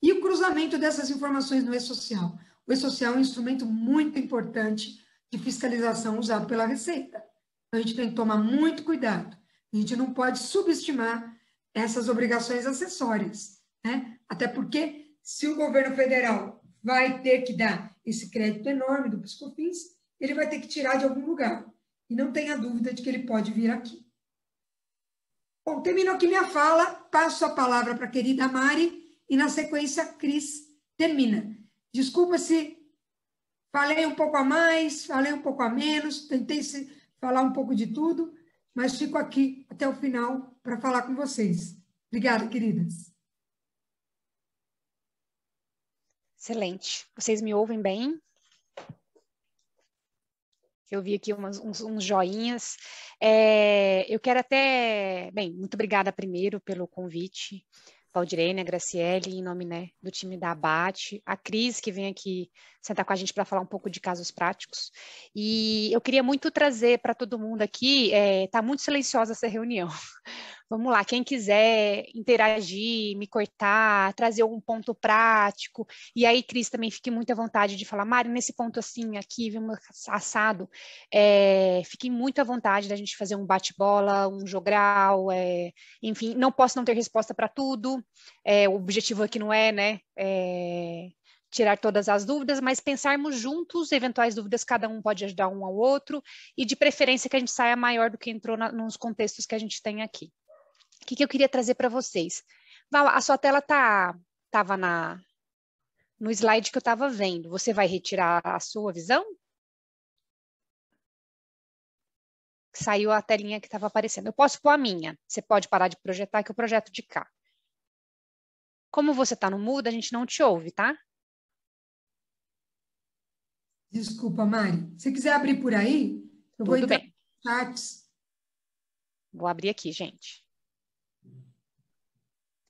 E o cruzamento dessas informações no e-social. O e-social é um instrumento muito importante de fiscalização usado pela Receita. Então, a gente tem que tomar muito cuidado. A gente não pode subestimar essas obrigações acessórias, né? Até porque, se o governo federal vai ter que dar esse crédito enorme do PiscoFins, ele vai ter que tirar de algum lugar. E não tenha dúvida de que ele pode vir aqui. Bom, terminou aqui minha fala, passo a palavra para a querida Mari, e na sequência a Cris termina. Desculpa se falei um pouco a mais, falei um pouco a menos, tentei falar um pouco de tudo, mas fico aqui até o final para falar com vocês. Obrigada, queridas. Excelente. Vocês me ouvem bem? Eu vi aqui uns joinhas. Eu quero até... Bem, muito obrigada primeiro pelo convite, Valdirene, a Graciele, em nome, né, do time da Abate, a Cris, que vem aqui sentar com a gente para falar um pouco de casos práticos. E eu queria muito trazer para todo mundo aqui, está muito silenciosa essa reunião. Vamos lá, quem quiser interagir, me cortar, trazer algum ponto prático, e aí, Cris, também fique muito à vontade de falar, Mari, nesse ponto assim, aqui, vimos assado, fique muito à vontade da gente fazer um bate-bola, um jogral, enfim, não posso não ter resposta para tudo, o objetivo aqui não é, né, tirar todas as dúvidas, mas pensarmos juntos, eventuais dúvidas, cada um pode ajudar um ao outro, e de preferência que a gente saia maior do que entrou nos contextos que a gente tem aqui. O que eu queria trazer para vocês? Val, a sua tela estava no slide que eu estava vendo. Você vai retirar a sua visão? Saiu a telinha que estava aparecendo. Eu posso pôr a minha. Você pode parar de projetar, que eu projeto de cá. Como você está no mudo, a gente não te ouve, tá? Desculpa, Mari. Se quiser abrir por aí, eu vou entrar bem. no chat. Vou abrir aqui, gente.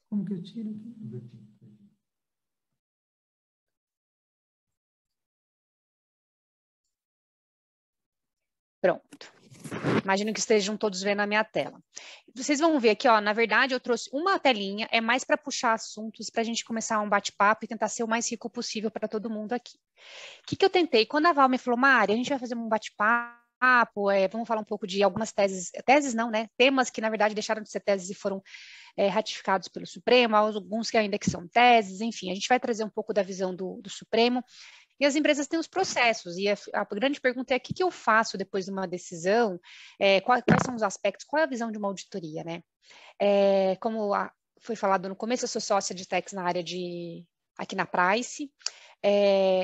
Como que eu tiro aqui? Pronto. Imagino que estejam todos vendo a minha tela. Vocês vão ver aqui, ó, na verdade, eu trouxe uma telinha, é mais para puxar assuntos, para a gente começar um bate-papo e tentar ser o mais rico possível para todo mundo aqui. O que eu tentei? Quando a Val me falou, Mari, a gente vai fazer um bate-papo, vamos falar um pouco de algumas teses não, né? Temas que, na verdade, deixaram de ser teses e foram ratificados pelo Supremo, alguns que ainda que são teses, enfim, a gente vai trazer um pouco da visão do Supremo. E as empresas têm os processos, e a grande pergunta é o que eu faço depois de uma decisão, quais são os aspectos, qual é a visão de uma auditoria, né? Como foi falado no começo, eu sou sócia de Tex na área aqui na Price,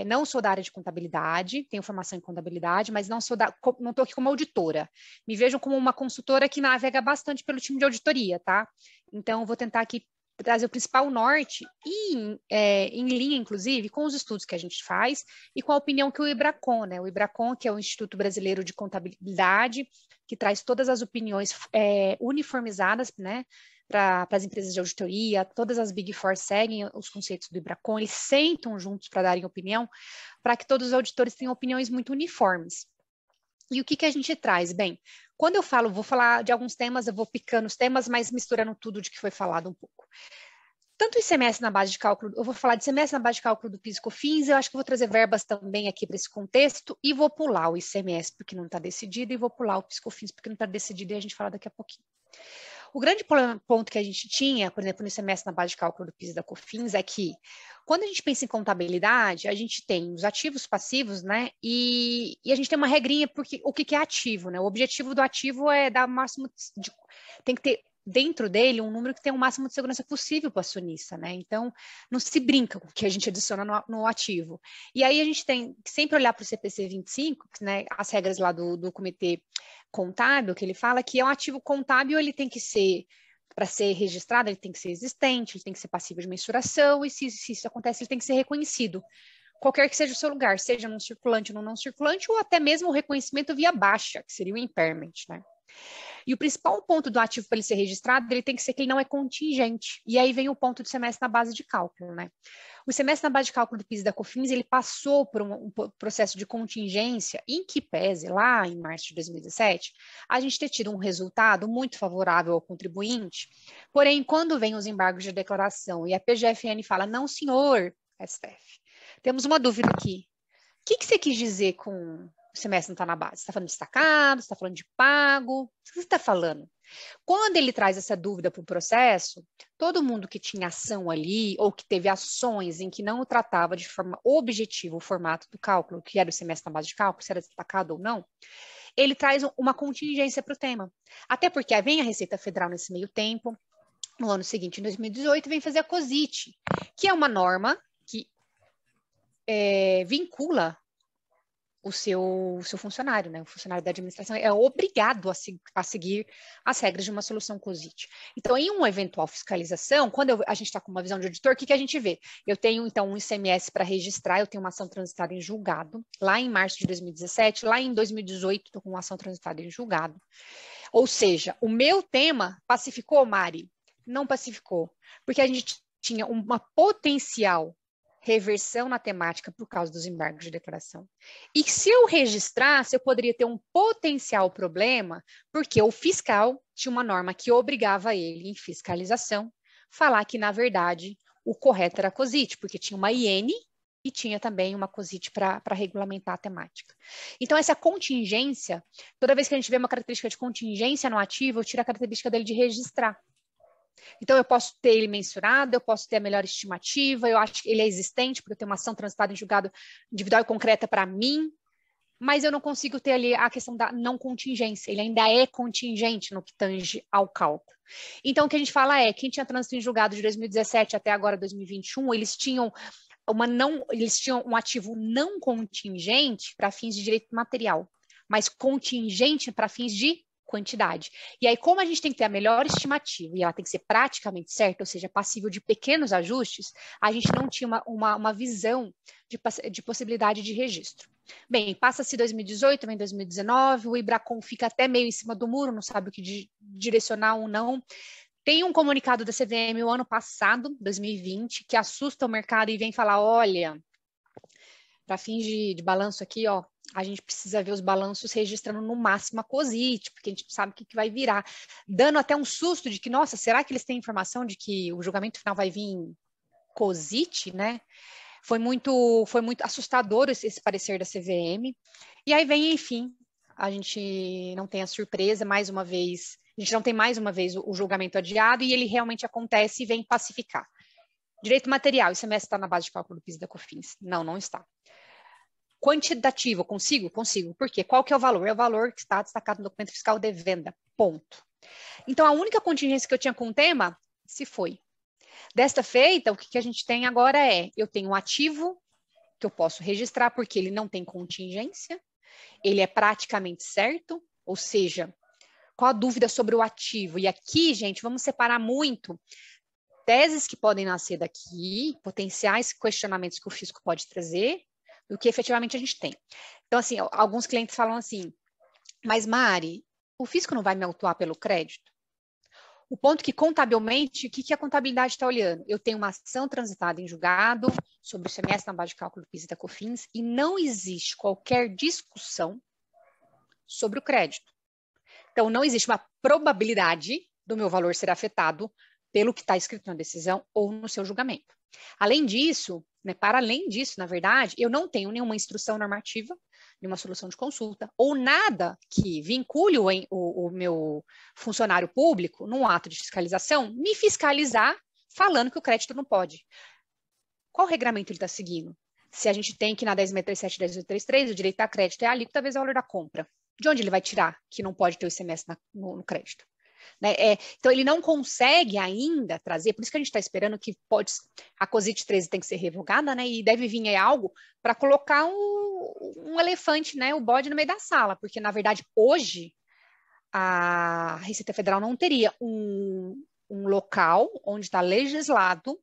não sou da área de contabilidade, tenho formação em contabilidade, mas não estou aqui como auditora. Me vejo como uma consultora que navega bastante pelo time de auditoria, tá? Então, vou tentar aqui trazer o principal norte e em linha, inclusive, com os estudos que a gente faz e com a opinião que o IBRACON, né? O IBRACON, que é o Instituto Brasileiro de Contabilidade, que traz todas as opiniões uniformizadas, né? Para as empresas de auditoria, todas as Big Four seguem os conceitos do IBRACON, eles sentam juntos para darem opinião, para que todos os auditores tenham opiniões muito uniformes. E o que a gente traz? Bem, quando eu falo, vou falar de alguns temas, eu vou picando os temas, mas misturando tudo de que foi falado um pouco. Tanto o ICMS na base de cálculo, eu vou falar de ICMS na base de cálculo do PIS e COFINS, eu acho que vou trazer verbas também aqui para esse contexto, e vou pular o ICMS porque não está decidido, e vou pular o PIS e COFINS porque não está decidido, e a gente fala daqui a pouquinho. O grande ponto que a gente tinha, por exemplo, no ICMS na base de cálculo do PIS e da COFINS, é que quando a gente pensa em contabilidade, a gente tem os ativos passivos, né? E a gente tem uma regrinha porque o que é ativo, né? O objetivo do ativo é dar o máximo tem que ter dentro dele um número que tem o máximo de segurança possível para o acionista, né? Então, não se brinca com o que a gente adiciona no ativo. E aí a gente tem que sempre olhar para o CPC 25, né? As regras lá do comitê contábil, que ele fala que é um ativo contábil, ele tem que ser, para ser registrado, ele tem que ser existente, ele tem que ser passível de mensuração, e se isso acontece, ele tem que ser reconhecido, qualquer que seja o seu lugar, seja num circulante ou num não circulante, ou até mesmo o reconhecimento via baixa, que seria o impairment, né? E o principal ponto do ativo para ele ser registrado, ele tem que ser que ele não é contingente. E aí vem o ponto do semestre na base de cálculo, né? O semestre na base de cálculo do PIS e da COFINS, ele passou por um processo de contingência em que pese, lá em março de 2017, a gente ter tido um resultado muito favorável ao contribuinte, porém, quando vem os embargos de declaração e a PGFN fala, não, senhor, STF, temos uma dúvida aqui. O que você quis dizer com o semestre não está na base? Você está falando de destacado? Você está falando de pago? O que você está falando? Quando ele traz essa dúvida para o processo, todo mundo que tinha ação ali, ou que teve ações em que não tratava de forma objetiva o formato do cálculo, que era o semestre na base de cálculo, se era destacado ou não, ele traz uma contingência para o tema. Até porque vem a Receita Federal nesse meio tempo, no ano seguinte, em 2018, vem fazer a COSIT, que é uma norma que vincula o seu funcionário, né? O funcionário da administração é obrigado a seguir as regras de uma solução COSIT. Então, em uma eventual fiscalização, quando a gente está com uma visão de auditor, o que a gente vê? Eu tenho, então, um ICMS para registrar, eu tenho uma ação transitada em julgado, lá em março de 2017, lá em 2018, estou com uma ação transitada em julgado. Ou seja, o meu tema pacificou, Mari? Não pacificou, porque a gente tinha uma potencial reversão na temática por causa dos embargos de declaração. E se eu registrasse, eu poderia ter um potencial problema, porque o fiscal tinha uma norma que obrigava ele, em fiscalização, falar que, na verdade, o correto era a COSIT, porque tinha uma IN e tinha também uma COSIT para regulamentar a temática. Então, essa contingência, toda vez que a gente vê uma característica de contingência no ativo, eu tiro a característica dele de registrar. Então, eu posso ter ele mensurado, eu posso ter a melhor estimativa, eu acho que ele é existente, porque eu tenho uma ação transitada em julgado individual e concreta para mim, mas eu não consigo ter ali a questão da não contingência, ele ainda é contingente no que tange ao cálculo. Então, o que a gente fala é, quem tinha trânsito em julgado de 2017 até agora 2021, eles tinham um ativo não contingente para fins de direito material, mas contingente para fins de quantidade. E aí, como a gente tem que ter a melhor estimativa e ela tem que ser praticamente certa, ou seja, passível de pequenos ajustes, a gente não tinha uma visão de possibilidade de registro. Bem, passa-se 2018, vem 2019, o IBRACON fica até meio em cima do muro, não sabe o que direcionar ou não. Tem um comunicado da CVM o ano passado, 2020, que assusta o mercado e vem falar, olha, para fins de balanço aqui, ó, a gente precisa ver os balanços registrando no máximo a COSIT, porque a gente sabe o que vai virar. Dando até um susto de que, nossa, será que eles têm informação de que o julgamento final vai vir COSIT, né? Foi muito assustador esse parecer da CVM. E aí vem, enfim, a gente não tem a surpresa, mais uma vez, a gente não tem mais uma vez o julgamento adiado e ele realmente acontece e vem pacificar. Direito material, o ICMS está na base de cálculo do PIS e da COFINS? Não, não está. Quantitativo, consigo? Consigo. Por quê? Qual que é o valor? É o valor que está destacado no documento fiscal de venda. Ponto. Então, a única contingência que eu tinha com o tema se foi. Desta feita, o que a gente tem agora é, eu tenho um ativo que eu posso registrar porque ele não tem contingência, ele é praticamente certo, ou seja, qual a dúvida sobre o ativo? E aqui, gente, vamos separar muito teses que podem nascer daqui, potenciais questionamentos que o fisco pode trazer, do que efetivamente a gente tem. Então, assim, alguns clientes falam assim, mas Mari, o fisco não vai me autuar pelo crédito? O ponto que contabilmente, o que a contabilidade está olhando? Eu tenho uma ação transitada em julgado sobre o semestre na base de cálculo do PIS e da COFINS e não existe qualquer discussão sobre o crédito. Então, não existe uma probabilidade do meu valor ser afetado pelo que está escrito na decisão ou no seu julgamento. Além disso, né, para além disso, na verdade, eu não tenho nenhuma instrução normativa, nenhuma solução de consulta, ou nada que vincule o meu funcionário público, num ato de fiscalização, me fiscalizar falando que o crédito não pode. Qual regramento ele está seguindo? Se a gente tem que na 10.637 e 10.833, o direito a crédito é a alíquota vezes o valor da compra. De onde ele vai tirar que não pode ter o ICMS no crédito? Né? Então, ele não consegue ainda trazer, por isso que a gente está esperando que a COSIT 13 tem que ser revogada, né? E deve vir aí algo para colocar um elefante, né? O bode no meio da sala, porque, na verdade, hoje, a Receita Federal não teria um local onde está legislado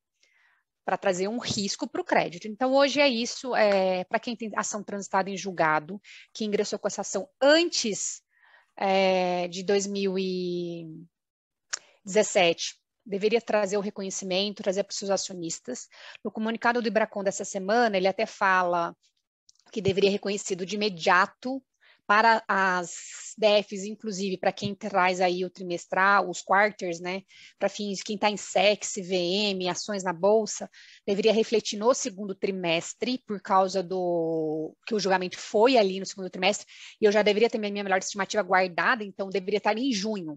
para trazer um risco para o crédito. Então, hoje é isso, para quem tem ação transitada em julgado, que ingressou com essa ação antes de 2017 deveria trazer o reconhecimento, trazer para os seus acionistas. No comunicado do IBRACON dessa semana, ele até fala que deveria reconhecido de imediato para as DEFs, inclusive para quem traz aí o trimestral, os quarters, né, para fins, quem está em SEX, VM, ações na Bolsa, deveria refletir no segundo trimestre, por causa do que o julgamento foi ali no segundo trimestre, e eu já deveria ter minha melhor estimativa guardada, então deveria estar em junho.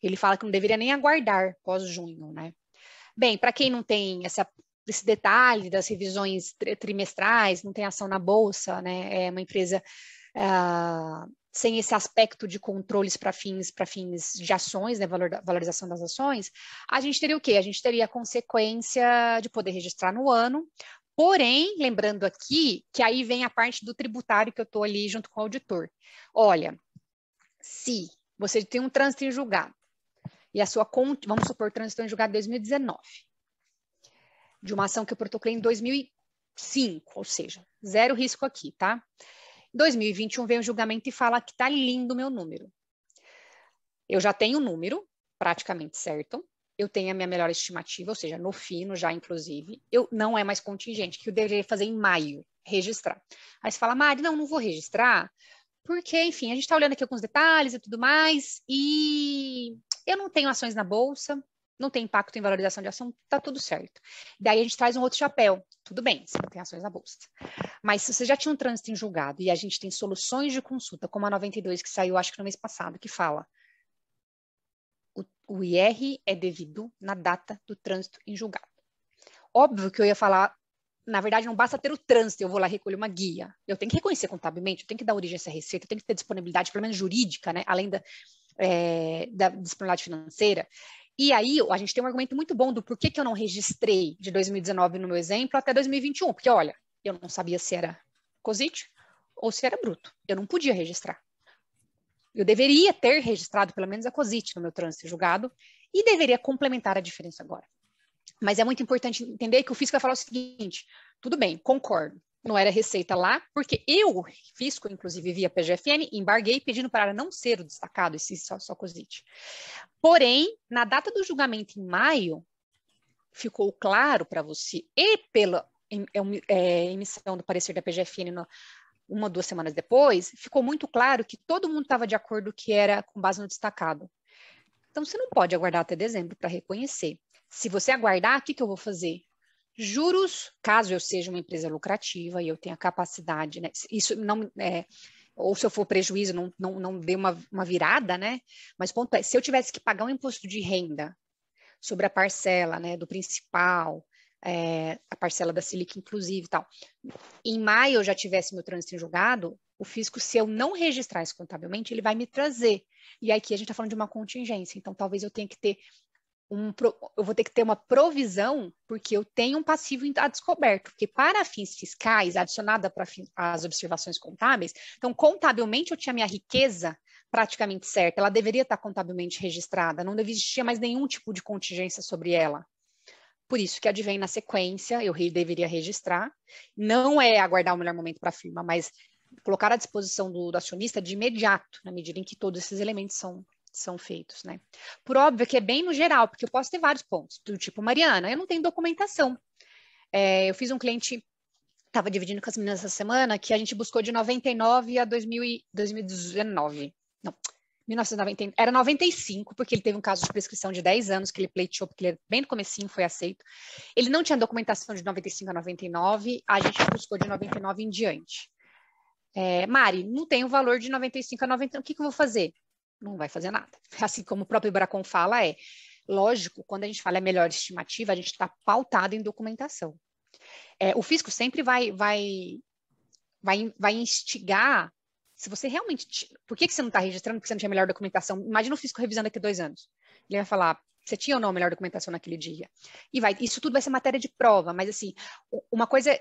Ele fala que não deveria nem aguardar pós-junho, né? Bem, para quem não tem esse detalhe das revisões trimestrais, não tem ação na Bolsa, né? É uma empresa sem esse aspecto de controles para fins de ações, né, valorização das ações, a gente teria o quê? A gente teria a consequência de poder registrar no ano, porém, lembrando aqui que aí vem a parte do tributário que eu estou ali junto com o auditor. Olha, se você tem um trânsito em julgado e a sua conta, vamos supor, trânsito em julgado em 2019, de uma ação que eu protocolei em 2005, ou seja, zero risco aqui, tá? Em 2021 vem o julgamento e fala que tá lindo o meu número. Eu já tenho o número, praticamente certo. Eu tenho a minha melhor estimativa, ou seja, no fino já, inclusive. Não é mais contingente, que eu deveria fazer em maio, registrar. Aí você fala, Mari, não vou registrar, porque, enfim, a gente está olhando aqui alguns detalhes e tudo mais, e eu não tenho ações na Bolsa, não tem impacto em valorização de ação, tá tudo certo. Daí a gente traz um outro chapéu. Tudo bem, você não tem ações na Bolsa. Mas se você já tinha um trânsito em julgado e a gente tem soluções de consulta, como a 92, que saiu, acho que no mês passado, que fala o IR é devido na data do trânsito em julgado. Óbvio que eu ia falar, na verdade, não basta ter o trânsito, eu vou lá recolher uma guia. Eu tenho que reconhecer contabilmente, eu tenho que dar origem a essa receita, eu tenho que ter disponibilidade, pelo menos jurídica, né, além da disponibilidade financeira. E aí, a gente tem um argumento muito bom do porquê que eu não registrei de 2019 no meu exemplo até 2021. Porque, olha, eu não sabia se era COSIT ou se era bruto. Eu não podia registrar. Eu deveria ter registrado pelo menos a COSIT no meu trânsito julgado e deveria complementar a diferença agora. Mas é muito importante entender que o fisco vai falar o seguinte, tudo bem, concordo. Não era receita lá, porque eu, fisco, inclusive via PGFN, embarguei pedindo para não ser o destacado, esse só COSIT. Porém, na data do julgamento em maio, ficou claro para você, e pela emissão do parecer da PGFN uma ou 2 semanas depois, ficou muito claro que todo mundo estava de acordo que era com base no destacado. Então, você não pode aguardar até dezembro para reconhecer. Se você aguardar, o que eu vou fazer? Juros, caso eu seja uma empresa lucrativa e eu tenha capacidade, né? Isso não ou se eu for prejuízo, não dê uma virada, né? Mas o ponto é, se eu tivesse que pagar um imposto de renda sobre a parcela, né, do principal, a parcela da Selic, inclusive, e tal, em maio eu já tivesse meu trânsito em julgado, o fisco, se eu não registrar isso contabilmente, ele vai me trazer. E aqui a gente está falando de uma contingência, então talvez eu tenha que ter eu vou ter que ter uma provisão, porque eu tenho um passivo a descoberto, porque para fins fiscais, adicionada para as observações contábeis, então, contabilmente, eu tinha minha riqueza praticamente certa, ela deveria estar contabilmente registrada, não existia mais nenhum tipo de contingência sobre ela. Por isso que advém na sequência, eu deveria registrar, não é aguardar o melhor momento para a firma, mas colocar à disposição do acionista de imediato, na medida em que todos esses elementos são feitos, né? Por óbvio que é bem no geral, porque eu posso ter vários pontos, do tipo, Mariana, eu não tenho documentação. Eu fiz um cliente, estava dividindo com as meninas essa semana, que a gente buscou de 99 a 2019. Não, 1990, era 95, porque ele teve um caso de prescrição de 10 anos, que ele pleiteou, porque ele bem no comecinho foi aceito. Ele não tinha documentação de 95 a 99, a gente buscou de 99 em diante. Mari, não tem o valor de 95 a 90, o que eu vou fazer? Não vai fazer nada. Assim como o próprio IBRACON fala, lógico, quando a gente fala melhor estimativa, a gente está pautado em documentação. O fisco sempre vai instigar, se você realmente... Por que você não está registrando porque você não tinha melhor documentação? Imagina o fisco revisando daqui a 2 anos. Ele vai falar, você tinha ou não a melhor documentação naquele dia? Isso tudo vai ser matéria de prova, mas assim, uma coisa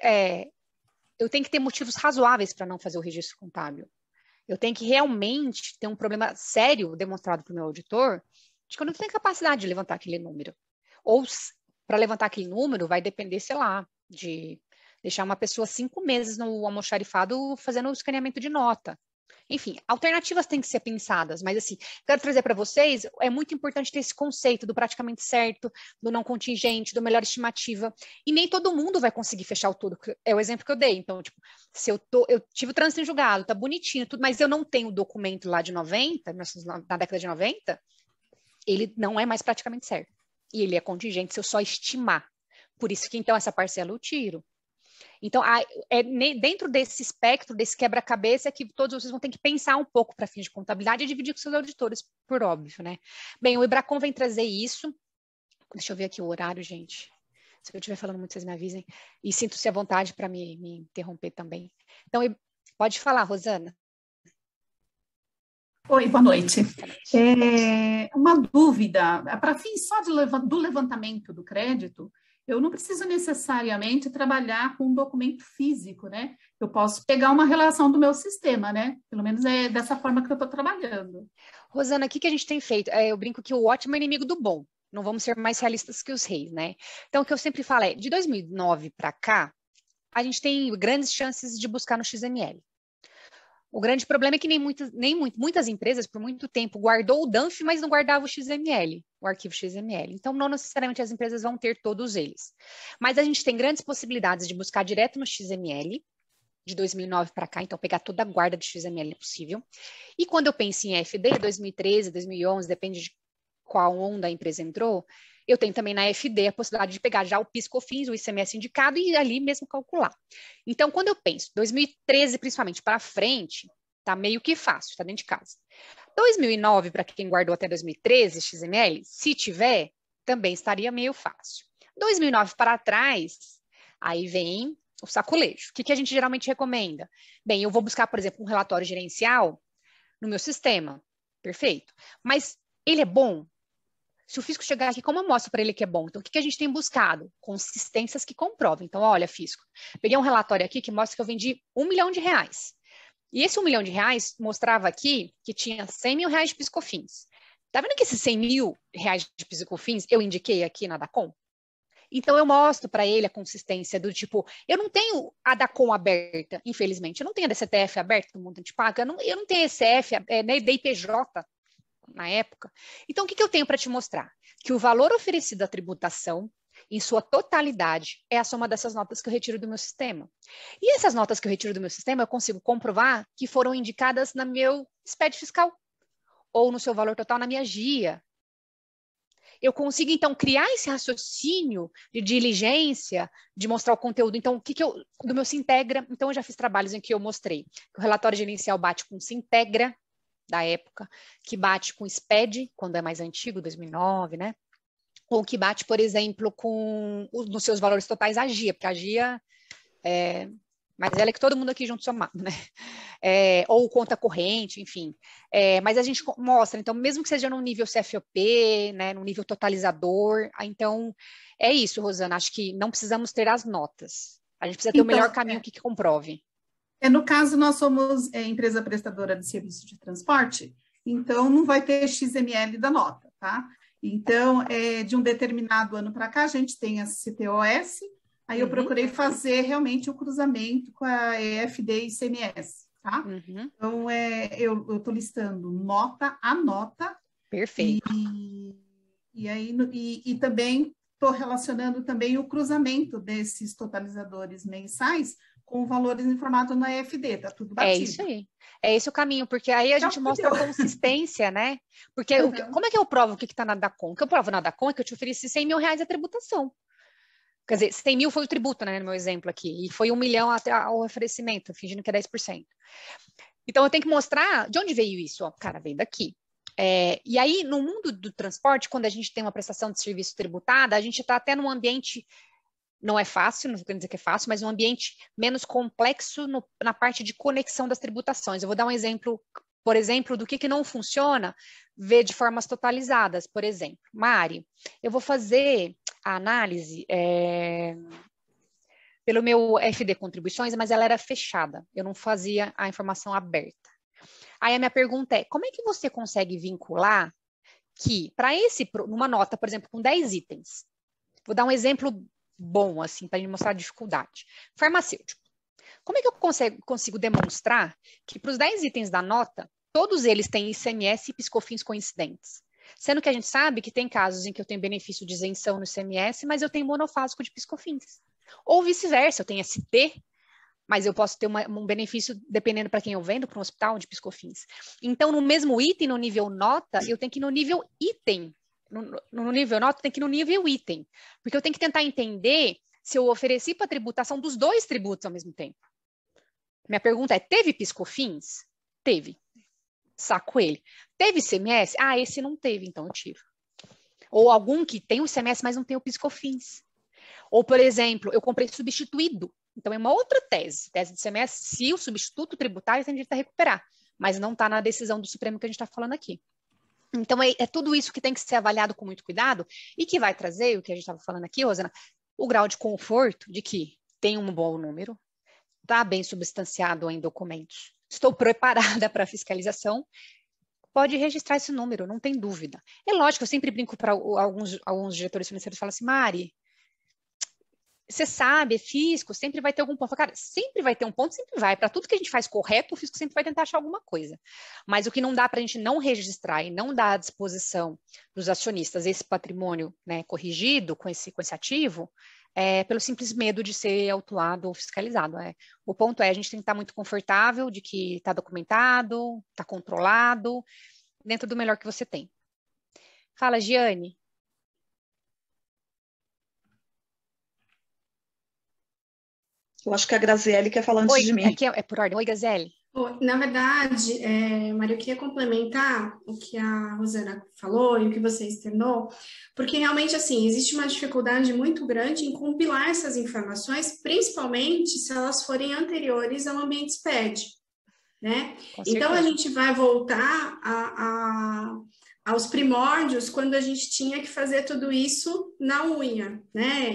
eu tenho que ter motivos razoáveis para não fazer o registro contábil. Eu tenho que realmente ter um problema sério demonstrado para o meu auditor de que eu não tenho capacidade de levantar aquele número. Ou, para levantar aquele número, vai depender, sei lá, de deixar uma pessoa 5 meses no almoxarifado fazendo o escaneamento de nota. Enfim, alternativas têm que ser pensadas, mas assim, quero trazer para vocês, é muito importante ter esse conceito do praticamente certo, do não contingente, do melhor estimativa, e nem todo mundo vai conseguir fechar o todo, é o exemplo que eu dei. Então, tipo, se eu tive o trânsito em julgado, tá bonitinho, tudo, mas eu não tenho o documento lá de 90, na década de 90, ele não é mais praticamente certo. E ele é contingente se eu só estimar. Por isso que, então, essa parcela eu tiro. Então, dentro desse espectro, desse quebra-cabeça, que todos vocês vão ter que pensar um pouco para fins de contabilidade e dividir com seus auditores, por óbvio, né? Bem, o Ibracon vem trazer isso. Deixa eu ver aqui o horário, gente. Se eu estiver falando muito, vocês me avisem. E sinto-se à vontade para me interromper também. Então, pode falar, Rosana. Oi, boa noite. Uma dúvida, para fins só do levantamento do crédito, eu não preciso necessariamente trabalhar com um documento físico, né? Eu posso pegar uma relação do meu sistema, né? Pelo menos é dessa forma que eu estou trabalhando. Rosana, o que a gente tem feito? Eu brinco que o ótimo é inimigo do bom. Não vamos ser mais realistas que os reis, né? Então, o que eu sempre falo é, de 2009 para cá, a gente tem grandes chances de buscar no XML. O grande problema é que muitas empresas, por muito tempo, guardou o DANF, mas não guardava o XML, o arquivo XML. Então, não necessariamente as empresas vão ter todos eles. Mas a gente tem grandes possibilidades de buscar direto no XML, de 2009 para cá, então pegar toda a guarda de XML possível. E quando eu penso em FD, 2013, 2011, depende de qual onda a empresa entrou, eu tenho também na FD a possibilidade de pegar já o PIS/COFINS, o ICMS indicado e ali mesmo calcular. Então, quando eu penso 2013 principalmente para frente, tá meio que fácil, tá dentro de casa. 2009, para quem guardou até 2013 XML, se tiver, também estaria meio fácil. 2009 para trás, aí vem o sacolejo. O que a gente geralmente recomenda? Bem, eu vou buscar, por exemplo, um relatório gerencial no meu sistema. Perfeito. Mas ele é bom? Se o fisco chegar aqui, como eu mostro para ele que é bom? Então, o que a gente tem buscado? Consistências que comprovem. Então, olha, fisco, peguei um relatório aqui que mostra que eu vendi R$1 milhão. E esse R$1 milhão mostrava aqui que tinha R$100 mil de PIS/COFINS. Tá vendo que esses R$100 mil de PIS/COFINS eu indiquei aqui na DACOM? Então, eu mostro para ele a consistência do tipo, eu não tenho a DACOM aberta, infelizmente. Eu não tenho a DCTF aberta do montante pago, eu não tenho ECF, nem DIPJ na época. Então, o que eu tenho para te mostrar? Que o valor oferecido à tributação, em sua totalidade, é a soma dessas notas que eu retiro do meu sistema. E essas notas que eu retiro do meu sistema, eu consigo comprovar que foram indicadas no meu SPED fiscal, ou no seu valor total na minha GIA. Eu consigo, então, criar esse raciocínio de diligência, de mostrar o conteúdo. Então, do meu Sintegra, então eu já fiz trabalhos em que eu mostrei que o relatório gerencial bate com Sintegra, da época, que bate com SPED, quando é mais antigo, 2009, né? Ou que bate, por exemplo, nos seus valores totais a GIA, porque a GIA é mais velha que todo mundo aqui junto somado, né? Ou conta corrente, enfim. Mas a gente mostra, então, mesmo que seja no nível CFOP, né, no nível totalizador, então, é isso, Rosana, acho que não precisamos ter as notas. A gente precisa ter o melhor caminho que comprove. No caso, nós somos empresa prestadora de serviço de transporte, então não vai ter XML da nota, tá? Então, de um determinado ano para cá, a gente tem a CTOS, aí eu procurei fazer realmente o cruzamento com a EFD e ICMS, tá? Então, eu estou listando nota a nota. Perfeito. E também estou relacionando também o cruzamento desses totalizadores mensais com valores informados na EFD, tá tudo batido. É isso aí. É esse o caminho, porque aí a gente mostra a consistência, né? Porque como é que eu provo o que está na DACOM? O que eu provo na DACOM é que eu te ofereci R$100 mil a tributação. Quer dizer, 100 mil foi o tributo, né, no meu exemplo aqui, e foi 1 milhão até o oferecimento, fingindo que é 10%. Então, eu tenho que mostrar de onde veio isso. Ó, cara, veio daqui. E aí, no mundo do transporte, quando a gente tem uma prestação de serviço tributada, a gente está até num ambiente, não é fácil, não vou dizer que é fácil, mas um ambiente menos complexo na parte de conexão das tributações. Eu vou dar um exemplo, por exemplo, do que não funciona, ver de formas totalizadas. Por exemplo, Mari, eu vou fazer a análise pelo meu FD Contribuições, mas ela era fechada, eu não fazia a informação aberta. Aí a minha pergunta é, como é que você consegue vincular que, numa nota, por exemplo, com 10 itens, vou dar um exemplo bom, assim, para mostrar a dificuldade. Farmacêutico. Como é que eu consigo demonstrar que para os 10 itens da nota, todos eles têm ICMS e PiscoFins coincidentes? Sendo que a gente sabe que tem casos em que eu tenho benefício de isenção no ICMS, mas eu tenho monofásico de PiscoFins. Ou vice-versa, eu tenho ST, mas eu posso ter um benefício, dependendo para quem eu vendo, para um hospital de PiscoFins. Então, no mesmo item, no nível nota, eu tenho que ir no nível item. No nível nota, tem que ir no nível item. Porque eu tenho que tentar entender se eu ofereci para tributação dos 2 tributos ao mesmo tempo. Minha pergunta é, teve PiscoFins? Teve. Saco ele. Teve ICMS? Ah, esse não teve, então eu tiro. Ou algum que tem o ICMS, mas não tem o PiscoFins. Ou, por exemplo, eu comprei substituído. Então, é uma outra tese de ICMS, se o substituto tributário tem direito a recuperar, mas não está na decisão do Supremo que a gente está falando aqui. Então, é tudo isso que tem que ser avaliado com muito cuidado e que vai trazer, o que a gente estava falando aqui, Rosana, o grau de conforto de que tem um bom número, está bem substanciado em documentos, estou preparada para a fiscalização, pode registrar esse número, não tem dúvida. É lógico, eu sempre brinco para alguns diretores financeiros, falam assim, Mari, você sabe, fisco, sempre vai ter algum ponto. Cara, sempre vai ter um ponto, sempre vai. Para tudo que a gente faz correto, o fisco sempre vai tentar achar alguma coisa. Mas o que não dá para a gente não registrar e não dar à disposição dos acionistas esse patrimônio, né, corrigido com esse ativo, é pelo simples medo de ser autuado ou fiscalizado. O ponto é, a gente tem que estar muito confortável de que está documentado, está controlado, dentro do melhor que você tem. Fala, Giane. Eu acho que a Graziele quer falar antes de mim. Aqui é por ordem. Oi, Graziele. Na verdade, Maria, eu queria complementar o que a Rosana falou e o que você externou, porque realmente, assim, existe uma dificuldade muito grande em compilar essas informações, principalmente se elas forem anteriores ao ambiente SPED, né? Então, a gente vai voltar aos primórdios, quando a gente tinha que fazer tudo isso na unha, né?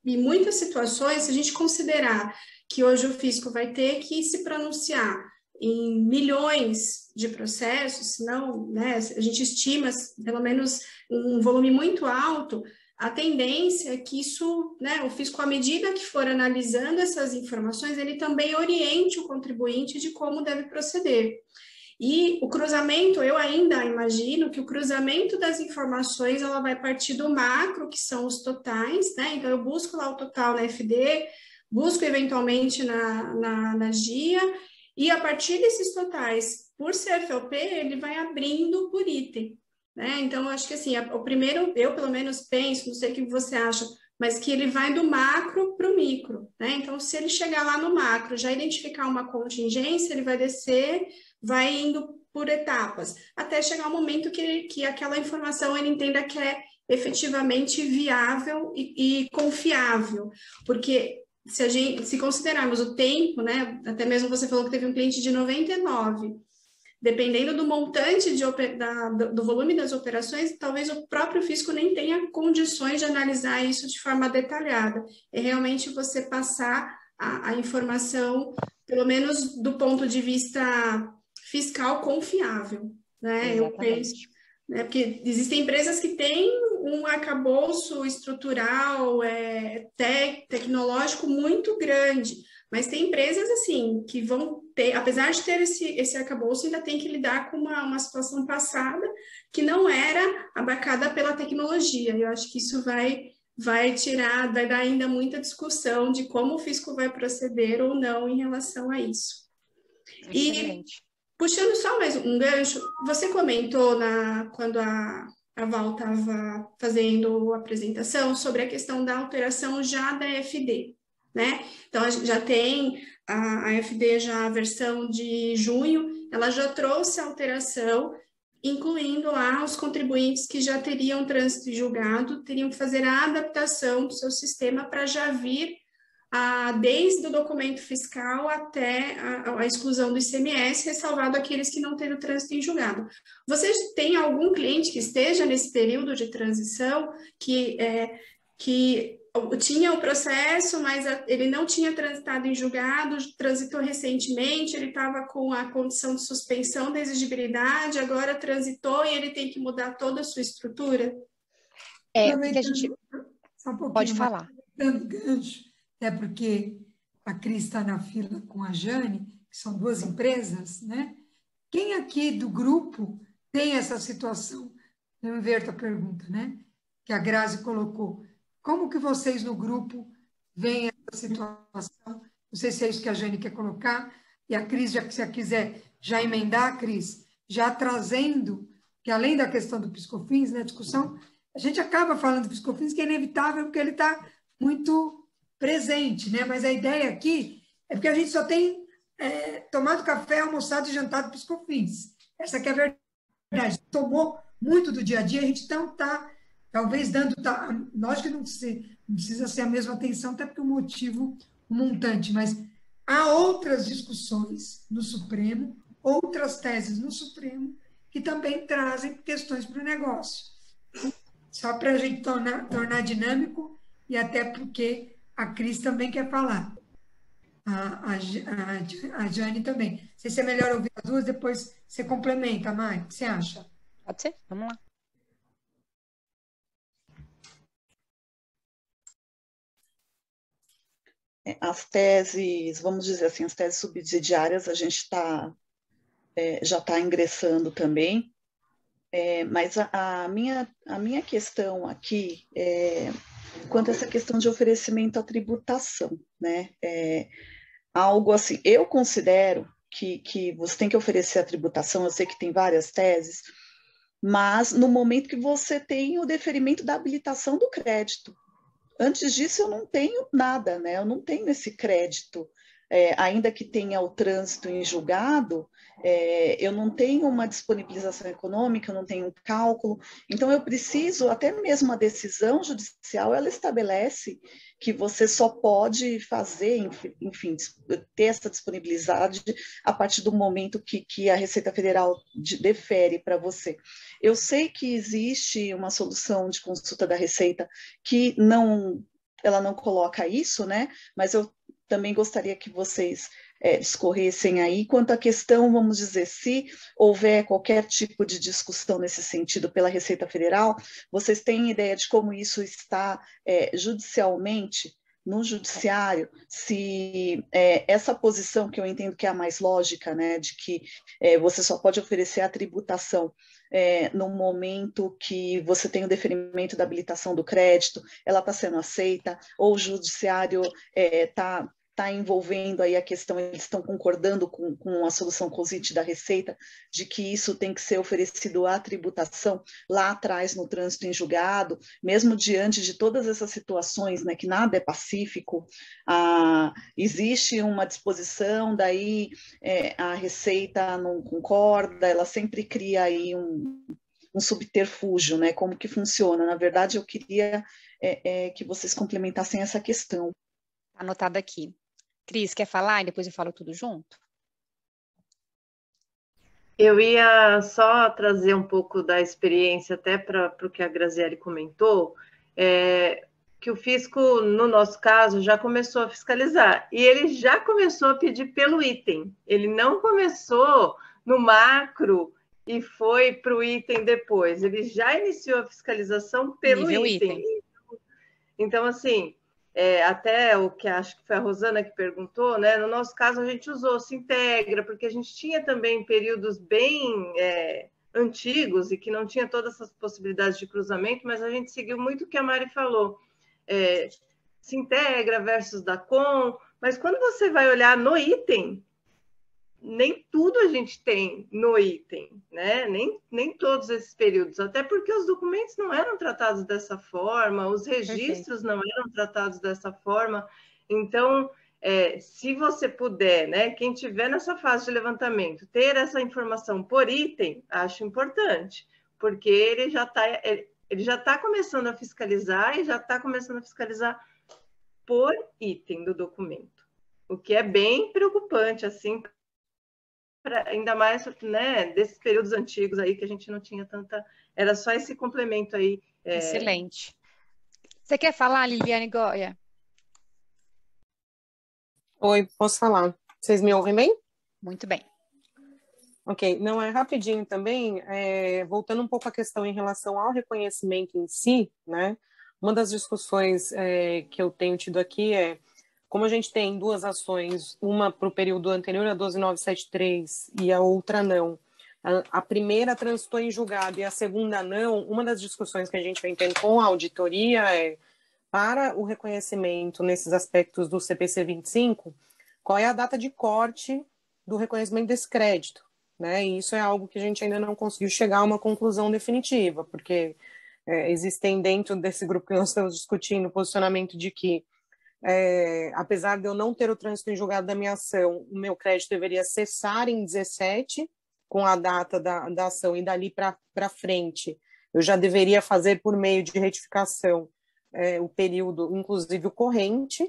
E muitas situações, se a gente considerar que hoje o fisco vai ter que se pronunciar em milhões de processos, senão, né, a gente estima pelo menos um volume muito alto, a tendência é que isso, né, o fisco, à medida que for analisando essas informações, ele também oriente o contribuinte de como deve proceder. E o cruzamento, eu ainda imagino que o cruzamento das informações, ela vai partir do macro, que são os totais, né? Então, eu busco lá o total na FD, busco eventualmente na GIA, e a partir desses totais, por CFLP, ele vai abrindo por item, né? Então, acho que assim, o primeiro, eu pelo menos penso, não sei o que você acha, mas que ele vai do macro para o micro, né? Então, se ele chegar lá no macro, já identificar uma contingência, ele vai descer, vai indo por etapas, até chegar o momento que aquela informação ele entenda que é efetivamente viável e confiável, porque se considerarmos o tempo, né, até mesmo você falou que teve um cliente de 99, dependendo do montante do volume das operações, talvez o próprio fisco nem tenha condições de analisar isso de forma detalhada. É realmente você passar a informação, pelo menos do ponto de vista fiscal, confiável, né? Eu penso, né, porque existem empresas que têm um arcabouço estrutural, tecnológico muito grande, mas tem empresas, assim, que vão ter, apesar de ter esse arcabouço, ainda tem que lidar com uma situação passada que não era abarcada pela tecnologia. Eu acho que isso vai dar ainda muita discussão de como o fisco vai proceder ou não em relação a isso. Excelente. E, puxando só mais um gancho, você comentou quando a Val estava fazendo a apresentação sobre a questão da alteração já da FD, né? Então, a gente já tem a FD, já a versão de junho, ela já trouxe a alteração, incluindo lá os contribuintes que já teriam trânsito em julgado, teriam que fazer a adaptação do seu sistema para já vir desde o documento fiscal até a exclusão do ICMS, ressalvado aqueles que não têm o trânsito em julgado. Você tem algum cliente que esteja nesse período de transição, que tinha o processo, mas ele não tinha transitado em julgado, transitou recentemente, ele estava com a condição de suspensão da exigibilidade, agora transitou e ele tem que mudar toda a sua estrutura? Porque a gente... Só um pouquinho, pode falar. Dando gancho, porque a Cris está na fila com a Jane, que são duas empresas, né? Quem aqui do grupo tem essa situação? Eu inverto a pergunta, né? Que a Grazi colocou. Como que vocês no grupo veem essa situação? Não sei se é isso que a Jane quer colocar. E a Cris, se ela quiser já emendar, Cris, já trazendo, que além da questão do PiscoFins, né, discussão, a gente acaba falando do PiscoFins, que é inevitável, porque ele está muito presente, né? Mas a ideia aqui é porque a gente só tem tomado café, almoçado e jantado PiscoFins. Essa que é a verdade. Tomou muito do dia a dia, a gente então está, talvez, dando... lógico que não precisa ser a mesma atenção, até porque o motivo, o montante, mas há outras discussões no Supremo, outras teses no Supremo, que também trazem questões para o negócio. Só para a gente tornar dinâmico, e até porque a Cris também quer falar. A Jane também. Não sei se é melhor ouvir as duas, depois você complementa, Mari. O que você acha? Pode ser? Vamos lá. As teses, vamos dizer assim, as teses subsidiárias, a gente já está ingressando também, mas a minha questão aqui é quanto a essa questão de oferecimento à tributação, né? Algo assim, eu considero que você tem que oferecer a tributação, eu sei que tem várias teses, mas no momento que você tem o deferimento da habilitação do crédito. Antes disso, eu não tenho nada, né? Eu não tenho esse crédito. Ainda que tenha o trânsito em julgado, eu não tenho uma disponibilização econômica, eu não tenho um cálculo. Então, eu preciso, até mesmo a decisão judicial, ela estabelece que você só pode fazer, enfim, ter essa disponibilidade a partir do momento que a Receita Federal defere para você. Eu sei que existe uma solução de consulta da Receita que ela não coloca isso, né? Mas eu também gostaria que vocês discorressem aí quanto à questão, vamos dizer, se houver qualquer tipo de discussão nesse sentido pela Receita Federal, vocês têm ideia de como isso está judicialmente, no judiciário, se essa posição que eu entendo que é a mais lógica, né, de que você só pode oferecer a tributação no momento que você tem o deferimento da habilitação do crédito, ela está sendo aceita, ou o judiciário está envolvendo aí a questão, eles estão concordando com a solução COSIT da Receita, de que isso tem que ser oferecido à tributação lá atrás no trânsito em julgado, mesmo diante de todas essas situações, né, que nada é pacífico, existe uma disposição, daí a Receita não concorda, ela sempre cria aí um subterfúgio, né, como que funciona. Na verdade, eu queria que vocês complementassem essa questão. Anotado aqui. Cris, quer falar e depois eu falo tudo junto? Eu ia só trazer um pouco da experiência até para o que a Graziele comentou, que o fisco, no nosso caso, já começou a fiscalizar, e ele já começou a pedir pelo item, ele não começou no macro e foi para o item depois, ele já iniciou a fiscalização pelo item. Então, assim, até o que acho que foi a Rosana que perguntou, né? No nosso caso, a gente usou Sintegra, porque a gente tinha também períodos bem antigos e que não tinha todas essas possibilidades de cruzamento, mas a gente seguiu muito o que a Mari falou. Sintegra versus Dacom, mas quando você vai olhar no item, nem tudo a gente tem no item, né? Nem todos esses períodos, até porque os documentos não eram tratados dessa forma, os registros não eram tratados dessa forma. Então, se você puder, né, quem tiver nessa fase de levantamento, ter essa informação por item, acho importante, porque ele já está começando a fiscalizar e já está começando a fiscalizar por item do documento, o que é bem preocupante, assim, ainda mais, né, desses períodos antigos aí que a gente não tinha tanta... Era só esse complemento aí. Excelente. Você quer falar, Liliane Goya? Oi, posso falar. Vocês me ouvem bem? Muito bem. Ok, não, rapidinho também, voltando um pouco à questão em relação ao reconhecimento em si, né? Uma das discussões que eu tenho tido aqui como a gente tem duas ações, uma para o período anterior a 12973 e a outra não, a primeira transitou em julgado e a segunda não, uma das discussões que a gente vem tendo com a auditoria é, para o reconhecimento nesses aspectos do CPC 25, qual é a data de corte do reconhecimento desse crédito, né? E isso é algo que a gente ainda não conseguiu chegar a uma conclusão definitiva, porque existem dentro desse grupo que nós estamos discutindo o posicionamento de que, apesar de eu não ter o trânsito em julgado da minha ação, o meu crédito deveria cessar em 17, com a data da ação, e dali para frente eu já deveria fazer por meio de retificação o período, inclusive o corrente,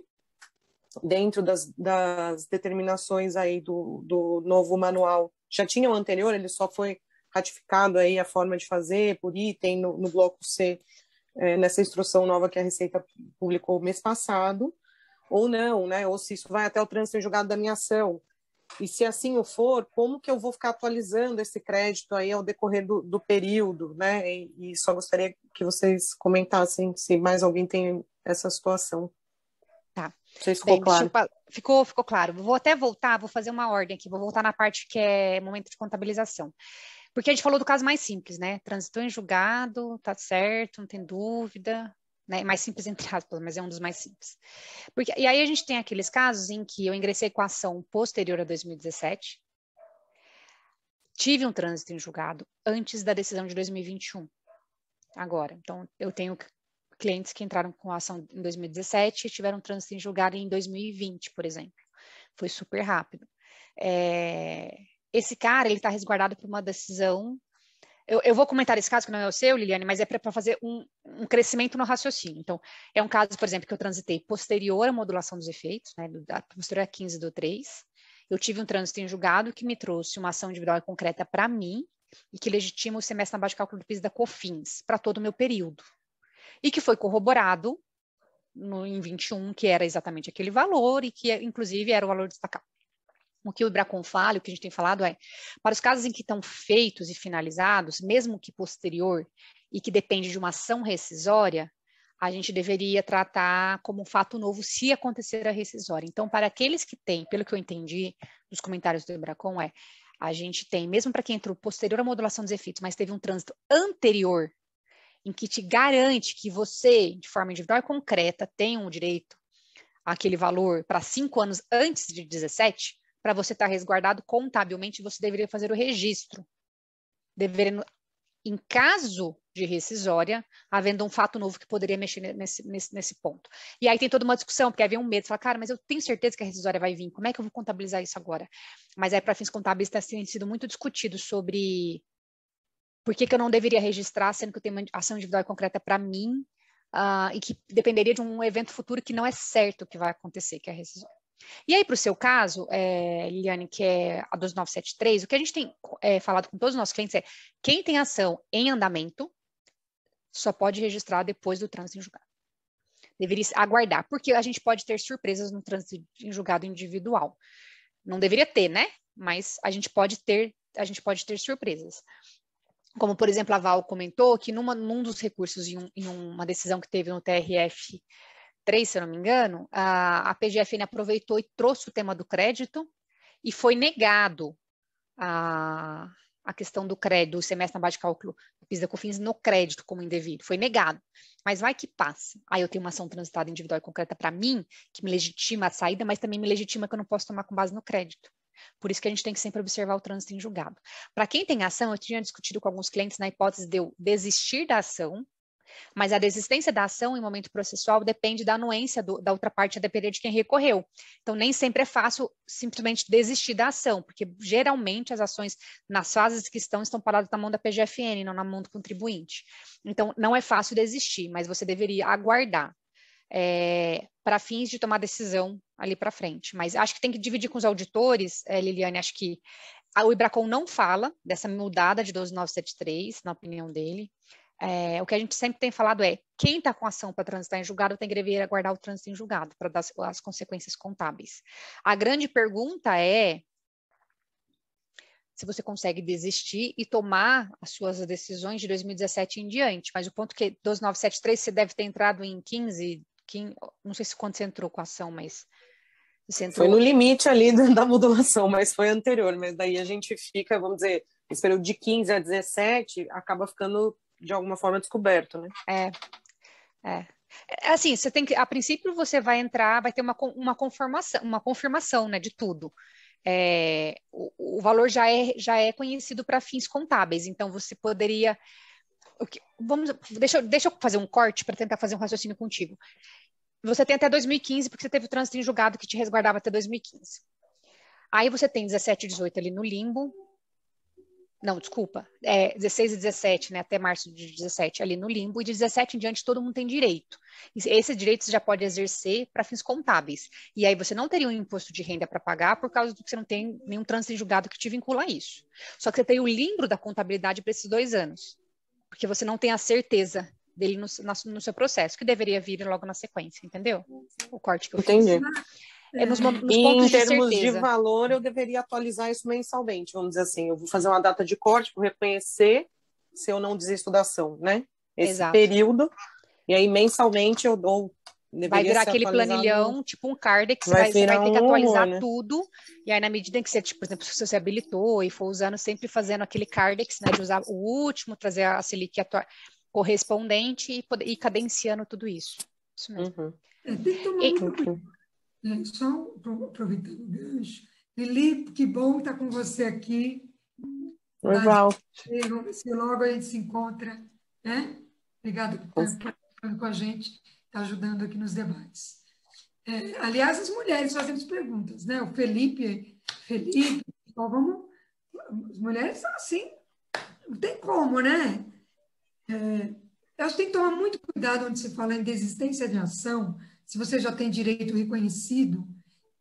dentro das determinações aí do novo manual. Já tinha o anterior, ele só foi ratificado aí a forma de fazer por item no bloco C, nessa instrução nova que a Receita publicou mês passado, ou não, né? Ou se isso vai até o trânsito em julgado da minha ação. E se assim o for, como que eu vou ficar atualizando esse crédito aí ao decorrer do período, né? E só gostaria que vocês comentassem se mais alguém tem essa situação. Tá. Não sei se ficou claro. Ficou claro. Vou até voltar, vou fazer uma ordem aqui, vou voltar na parte que é momento de contabilização. Porque a gente falou do caso mais simples, né? Transitou em julgado, tá certo, não tem dúvida, né? Mais simples entre aspas, mas é um dos mais simples. E aí a gente tem aqueles casos em que eu ingressei com a ação posterior a 2017, tive um trânsito em julgado antes da decisão de 2021, agora. Então, eu tenho clientes que entraram com a ação em 2017 e tiveram trânsito em julgado em 2020, por exemplo. Foi super rápido. Esse cara, ele está resguardado por uma decisão. Eu vou comentar esse caso, que não é o seu, Liliane, mas é para fazer um crescimento no raciocínio. Então, é um caso, por exemplo, que eu transitei posterior à modulação dos efeitos, né, posterior a 15/3. Eu tive um trânsito em julgado que me trouxe uma ação individual e concreta para mim e que legitima o semestre na base de cálculo do PIS da COFINS para todo o meu período. E que foi corroborado em 21, que era exatamente aquele valor e que, inclusive, era o valor destacado. O que o IBRACON fala, o que a gente tem falado é, para os casos em que estão feitos e finalizados, mesmo que posterior e que depende de uma ação rescisória, a gente deveria tratar como um fato novo se acontecer a rescisória. Então, para aqueles que têm, pelo que eu entendi dos comentários do IBRACON, a gente tem, mesmo para quem entrou posterior à modulação dos efeitos, mas teve um trânsito anterior, em que te garante que você, de forma individual e concreta, tem um direito àquele valor para 5 anos antes de 17, para você estar resguardado contabilmente, você deveria fazer o registro. Em caso de rescisória, havendo um fato novo que poderia mexer nesse ponto. E aí tem toda uma discussão, porque havia um medo, fala, cara, mas eu tenho certeza que a rescisória vai vir, como é que eu vou contabilizar isso agora? Mas aí, para fins contábeis, tem sido muito discutido sobre por que eu não deveria registrar, sendo que eu tenho uma ação individual e concreta para mim, e que dependeria de um evento futuro que não é certo que vai acontecer, que é a rescisória. E aí, para o seu caso, Liliane, que é a 2973, o que a gente tem falado com todos os nossos clientes é quem tem ação em andamento só pode registrar depois do trânsito em julgado. Deveria aguardar, porque a gente pode ter surpresas no trânsito em julgado individual. Não deveria ter, né? Mas a gente pode ter surpresas. Como, por exemplo, a Val comentou que num dos recursos, em uma decisão que teve no TRF 3, se eu não me engano, a PGFN aproveitou e trouxe o tema do crédito e foi negado a questão do crédito, o semestre na base de cálculo do PIS da COFINS no crédito como indevido. Foi negado. Mas vai que passa. Aí eu tenho uma ação transitada individual e concreta para mim, que me legitima a saída, mas também me legitima que eu não posso tomar com base no crédito. Por isso que a gente tem que sempre observar o trânsito em julgado. Para quem tem ação, eu tinha discutido com alguns clientes na hipótese de eu desistir da ação, mas a desistência da ação em momento processual depende da anuência da outra parte, a depender de quem recorreu. Então, nem sempre é fácil simplesmente desistir da ação, porque geralmente as ações nas fases que estão paradas na mão da PGFN, não na mão do contribuinte. Então, não é fácil desistir, mas você deveria aguardar para fins de tomar decisão ali para frente. Mas acho que tem que dividir com os auditores, Liliane, acho que o IBRACON não fala dessa mudada de 12973, na opinião dele. O que a gente sempre tem falado é quem está com ação para transitar em julgado tem que dever aguardar o trânsito em julgado para dar as consequências contábeis. A grande pergunta é se você consegue desistir e tomar as suas decisões de 2017 em diante. Mas o ponto que 12973 você deve ter entrado em 15, não sei se quando você entrou com a ação, mas Foi no limite ali da modulação, mas foi anterior. Mas daí a gente fica, vamos dizer, esse período de 15 a 17 acaba ficando, de alguma forma, descoberto, né? Assim, você tem que, a princípio você vai entrar, vai ter uma confirmação, né, de tudo. O valor já é conhecido para fins contábeis, então você poderia... Deixa eu fazer um corte para tentar fazer um raciocínio contigo. Você tem até 2015, porque você teve o trânsito em julgado que te resguardava até 2015. Aí você tem 17 e 18 ali no limbo. Não, desculpa. 16 e 17, né? Até março de 17 ali no limbo. E de 17 em diante todo mundo tem direito. Esse direito você já pode exercer para fins contábeis. E aí você não teria um imposto de renda para pagar por causa do que você não tem nenhum trânsito em julgado que te vincula a isso. Só que você tem o limbo da contabilidade para esses 2 anos. Porque você não tem a certeza dele no seu processo, que deveria vir logo na sequência, entendeu? O corte que eu fiz. Entendi. Nos pontos em de termos certeza. de valor, eu deveria atualizar isso mensalmente, vamos dizer assim. Eu vou fazer uma data de corte para reconhecer se eu não desisto da ação, né? Esse período. E aí, mensalmente, eu dou... Vai virar aquele planilhão, tipo um CARD, que você vai ter que atualizar tudo. E aí, na medida em que você, tipo, por exemplo, se você habilitou e for usando, sempre fazendo aquele CARDEX, né, de usar o último, trazer a Selic correspondente e ir cadenciando tudo isso. Isso mesmo. Tem que tomar muito cuidado. Só aproveitando o gancho. Lili, que bom estar com você aqui. Legal. Vamos ver se logo a gente se encontra. Né? Obrigada por estar participando com a gente, está ajudando aqui nos debates. Aliás, as mulheres fazendo perguntas, né? O Felipe, então as mulheres são assim, não tem como, né? Eu acho que tem que tomar muito cuidado onde se fala em desistência de ação, se você já tem direito reconhecido,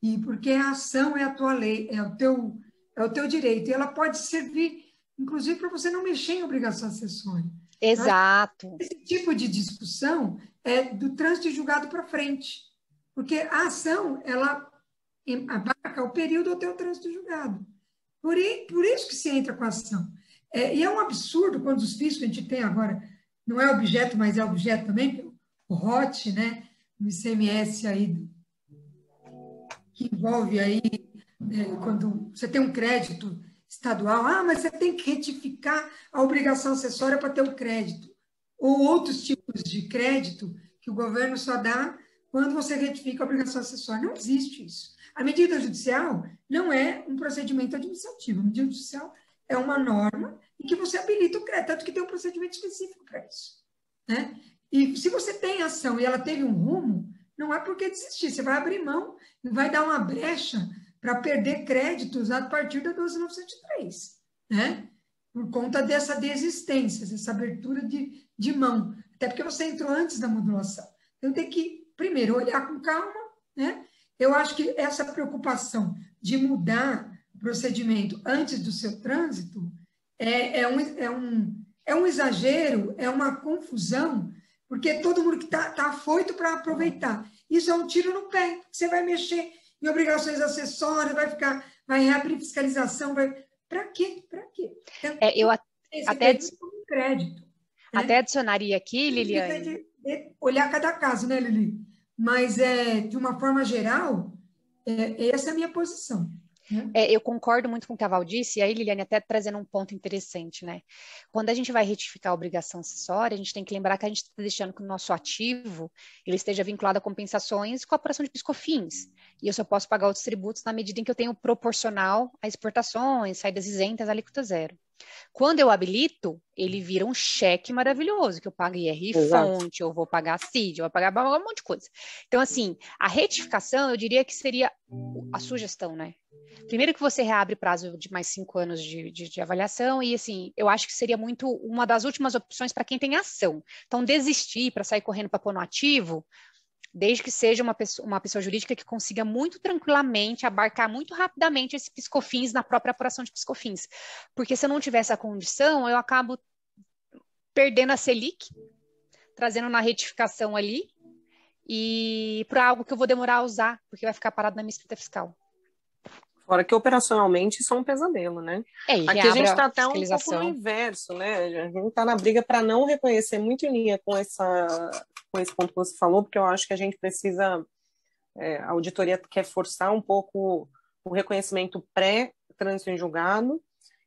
e porque a ação é a tua lei, é o teu direito, e ela pode servir, inclusive, para você não mexer em obrigação acessória. Exato. Esse tipo de discussão é do trânsito de julgado para frente, porque a ação, ela abarca o período até o trânsito de julgado. Por isso que se entra com a ação. E é um absurdo quando os FIIs que a gente tem agora, não é objeto, mas é objeto também, o ROT, né, o ICMS aí, que envolve aí, quando você tem um crédito estadual, mas você tem que retificar a obrigação acessória para ter o crédito. Ou outros tipos de crédito que o governo só dá quando você retifica a obrigação acessória. Não existe isso. A medida judicial não é um procedimento administrativo. A medida judicial é uma norma em que você habilita o crédito, tanto que tem um procedimento específico para isso. Né? E se você tem ação e ela teve um rumo, não é porque desistir. Você vai abrir mão e vai dar uma brecha para perder créditos a partir da 12.973, né? Por conta dessa desistência, dessa abertura de mão. Até porque você entrou antes da modulação. Então, tem que, primeiro, olhar com calma, né? Eu acho que essa preocupação de mudar o procedimento antes do seu trânsito é um exagero, é uma confusão, porque todo mundo que está afoito para aproveitar. Isso é um tiro no pé, você vai mexer em obrigações acessórias, vai reabrir fiscalização, para quê? Para quê? Eu até crédito. Até adicionaria aqui, Liliane. Olhar cada caso, né, Lili? Mas, de uma forma geral, essa é a minha posição. Eu concordo muito com o que a Val disse, e aí, Liliane, até trazendo um ponto interessante, né? Quando a gente vai retificar a obrigação acessória, a gente tem que lembrar que a gente está deixando que o nosso ativo ele esteja vinculado a compensações e com a apuração de PIS/COFINS. E eu só posso pagar outros tributos na medida em que eu tenho proporcional a exportações, saídas isentas, alíquota zero. Quando eu habilito, ele vira um cheque maravilhoso, que eu pago IR-fonte, eu vou pagar CID, eu vou pagar um monte de coisa. Então, assim, a retificação, eu diria que seria a sugestão, né? Primeiro que você reabre prazo de mais 5 anos de avaliação e, assim, eu acho que seria muito uma das últimas opções para quem tem ação. Então, desistir para sair correndo para pôr no ativo, desde que seja uma pessoa jurídica que consiga muito tranquilamente abarcar muito rapidamente esse PIS/COFINS na própria apuração de PIS/COFINS. Porque se eu não tiver essa condição, eu acabo perdendo a Selic, trazendo na retificação ali, e para algo que eu vou demorar a usar, porque vai ficar parado na minha escrita fiscal. Fora que operacionalmente isso é um pesadelo, né? Aqui a gente está até um pouco no inverso, né? A gente está na briga para não reconhecer muito em linha com esse ponto que você falou, porque eu acho que a gente precisa a auditoria quer forçar um pouco o reconhecimento pré-trânsito em julgado,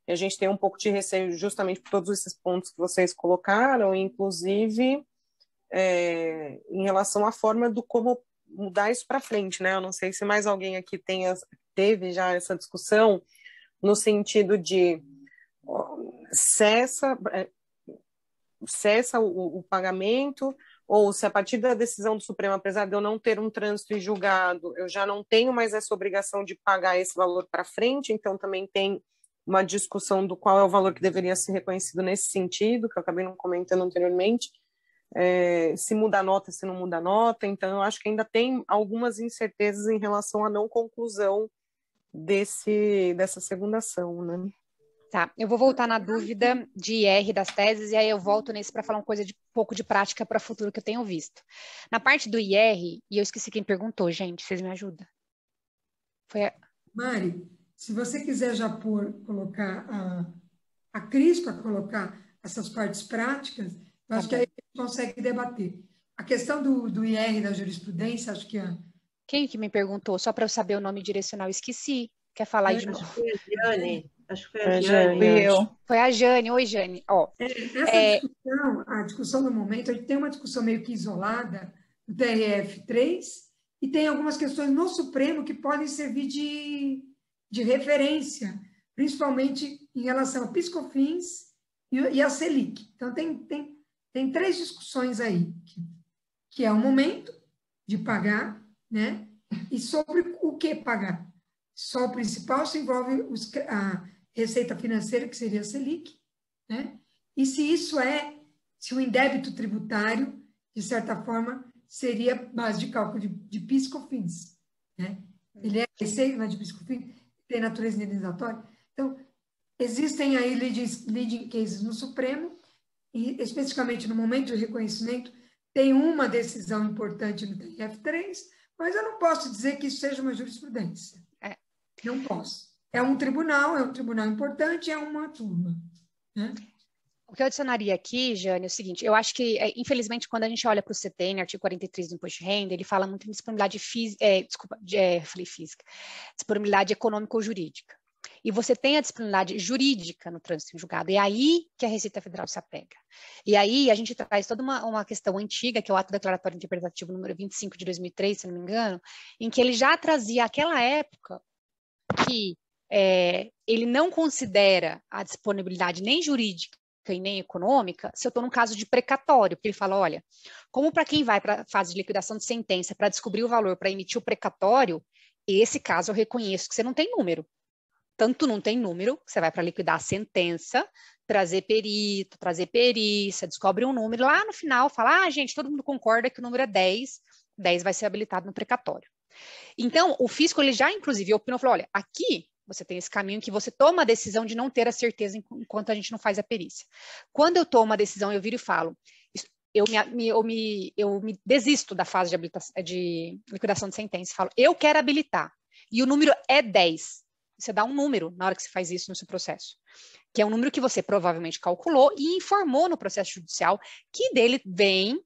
e a gente tem um pouco de receio justamente por todos esses pontos que vocês colocaram, inclusive em relação à forma do como mudar isso para frente, né? Eu não sei se mais alguém aqui teve já essa discussão no sentido de cessa o pagamento, ou se a partir da decisão do Supremo, apesar de eu não ter um trânsito em julgado, eu já não tenho mais essa obrigação de pagar esse valor para frente, então também tem uma discussão do qual é o valor que deveria ser reconhecido nesse sentido, que eu acabei não comentando anteriormente, se muda a nota, se não muda a nota, então eu acho que ainda tem algumas incertezas em relação à não conclusão dessa segunda ação, né? Tá, eu vou voltar na dúvida de IR das teses, e aí eu volto nesse para falar uma coisa de pouco de prática para o futuro que eu tenho visto. Na parte do IR, e eu esqueci quem perguntou, gente, vocês me ajudam? Mari, se você quiser já colocar a Cris para colocar essas partes práticas, eu acho que aí a gente consegue debater. A questão do IR da jurisprudência, acho que Quem que me perguntou? Só para eu saber o nome direcional, esqueci. Quer falar aí de novo? Foi a Jane. Acho que foi a Jane. Foi a Jane. Oi, Jane. A discussão do momento, a gente tem uma discussão meio que isolada do TRF3 e tem algumas questões no Supremo que podem servir de referência, principalmente em relação a PIS/COFINS e a Selic. Então, tem 3 discussões aí, que é o momento de pagar, né? E sobre o que pagar. Só o principal se envolve a receita financeira, que seria a Selic, né? E se o indébito tributário, de certa forma, seria base de cálculo de PIS/COFINS, né? Ele é receita de PIS/COFINS, tem natureza indenizatória. Então, existem aí leading cases no Supremo, e especificamente no momento de reconhecimento, tem uma decisão importante no TRF3, mas eu não posso dizer que isso seja uma jurisprudência. Não posso. É um tribunal importante, é uma turma, né? O que eu adicionaria aqui, Jane, é o seguinte, eu acho que, infelizmente, quando a gente olha para o CTN, artigo 43 do Imposto de Renda, ele fala muito em disponibilidade física, disponibilidade econômica ou jurídica. E você tem a disponibilidade jurídica no trânsito em julgado, é aí que a Receita Federal se apega. E aí a gente traz toda uma questão antiga, que é o Ato Declaratório Interpretativo número 25 de 2003, se não me engano, em que ele já trazia aquela época que ele não considera a disponibilidade nem jurídica e nem econômica se eu estou num caso de precatório, porque ele fala, olha, como para quem vai para a fase de liquidação de sentença para descobrir o valor para emitir o precatório, esse caso eu reconheço que você não tem número. Tanto não tem número, você vai para liquidar a sentença, trazer perito, trazer perícia, descobre um número, lá no final fala, gente, todo mundo concorda que o número é 10, 10 vai ser habilitado no precatório. Então, o fisco, ele já, inclusive, opinou, falou, olha, aqui você tem esse caminho que você toma a decisão de não ter a certeza enquanto a gente não faz a perícia. Quando eu tomo a decisão, eu viro e falo, eu me desisto da fase de liquidação de sentença, falo, eu quero habilitar, e o número é 10. Você dá um número na hora que você faz isso no seu processo, que é um número que você provavelmente calculou e informou no processo judicial, que dele vem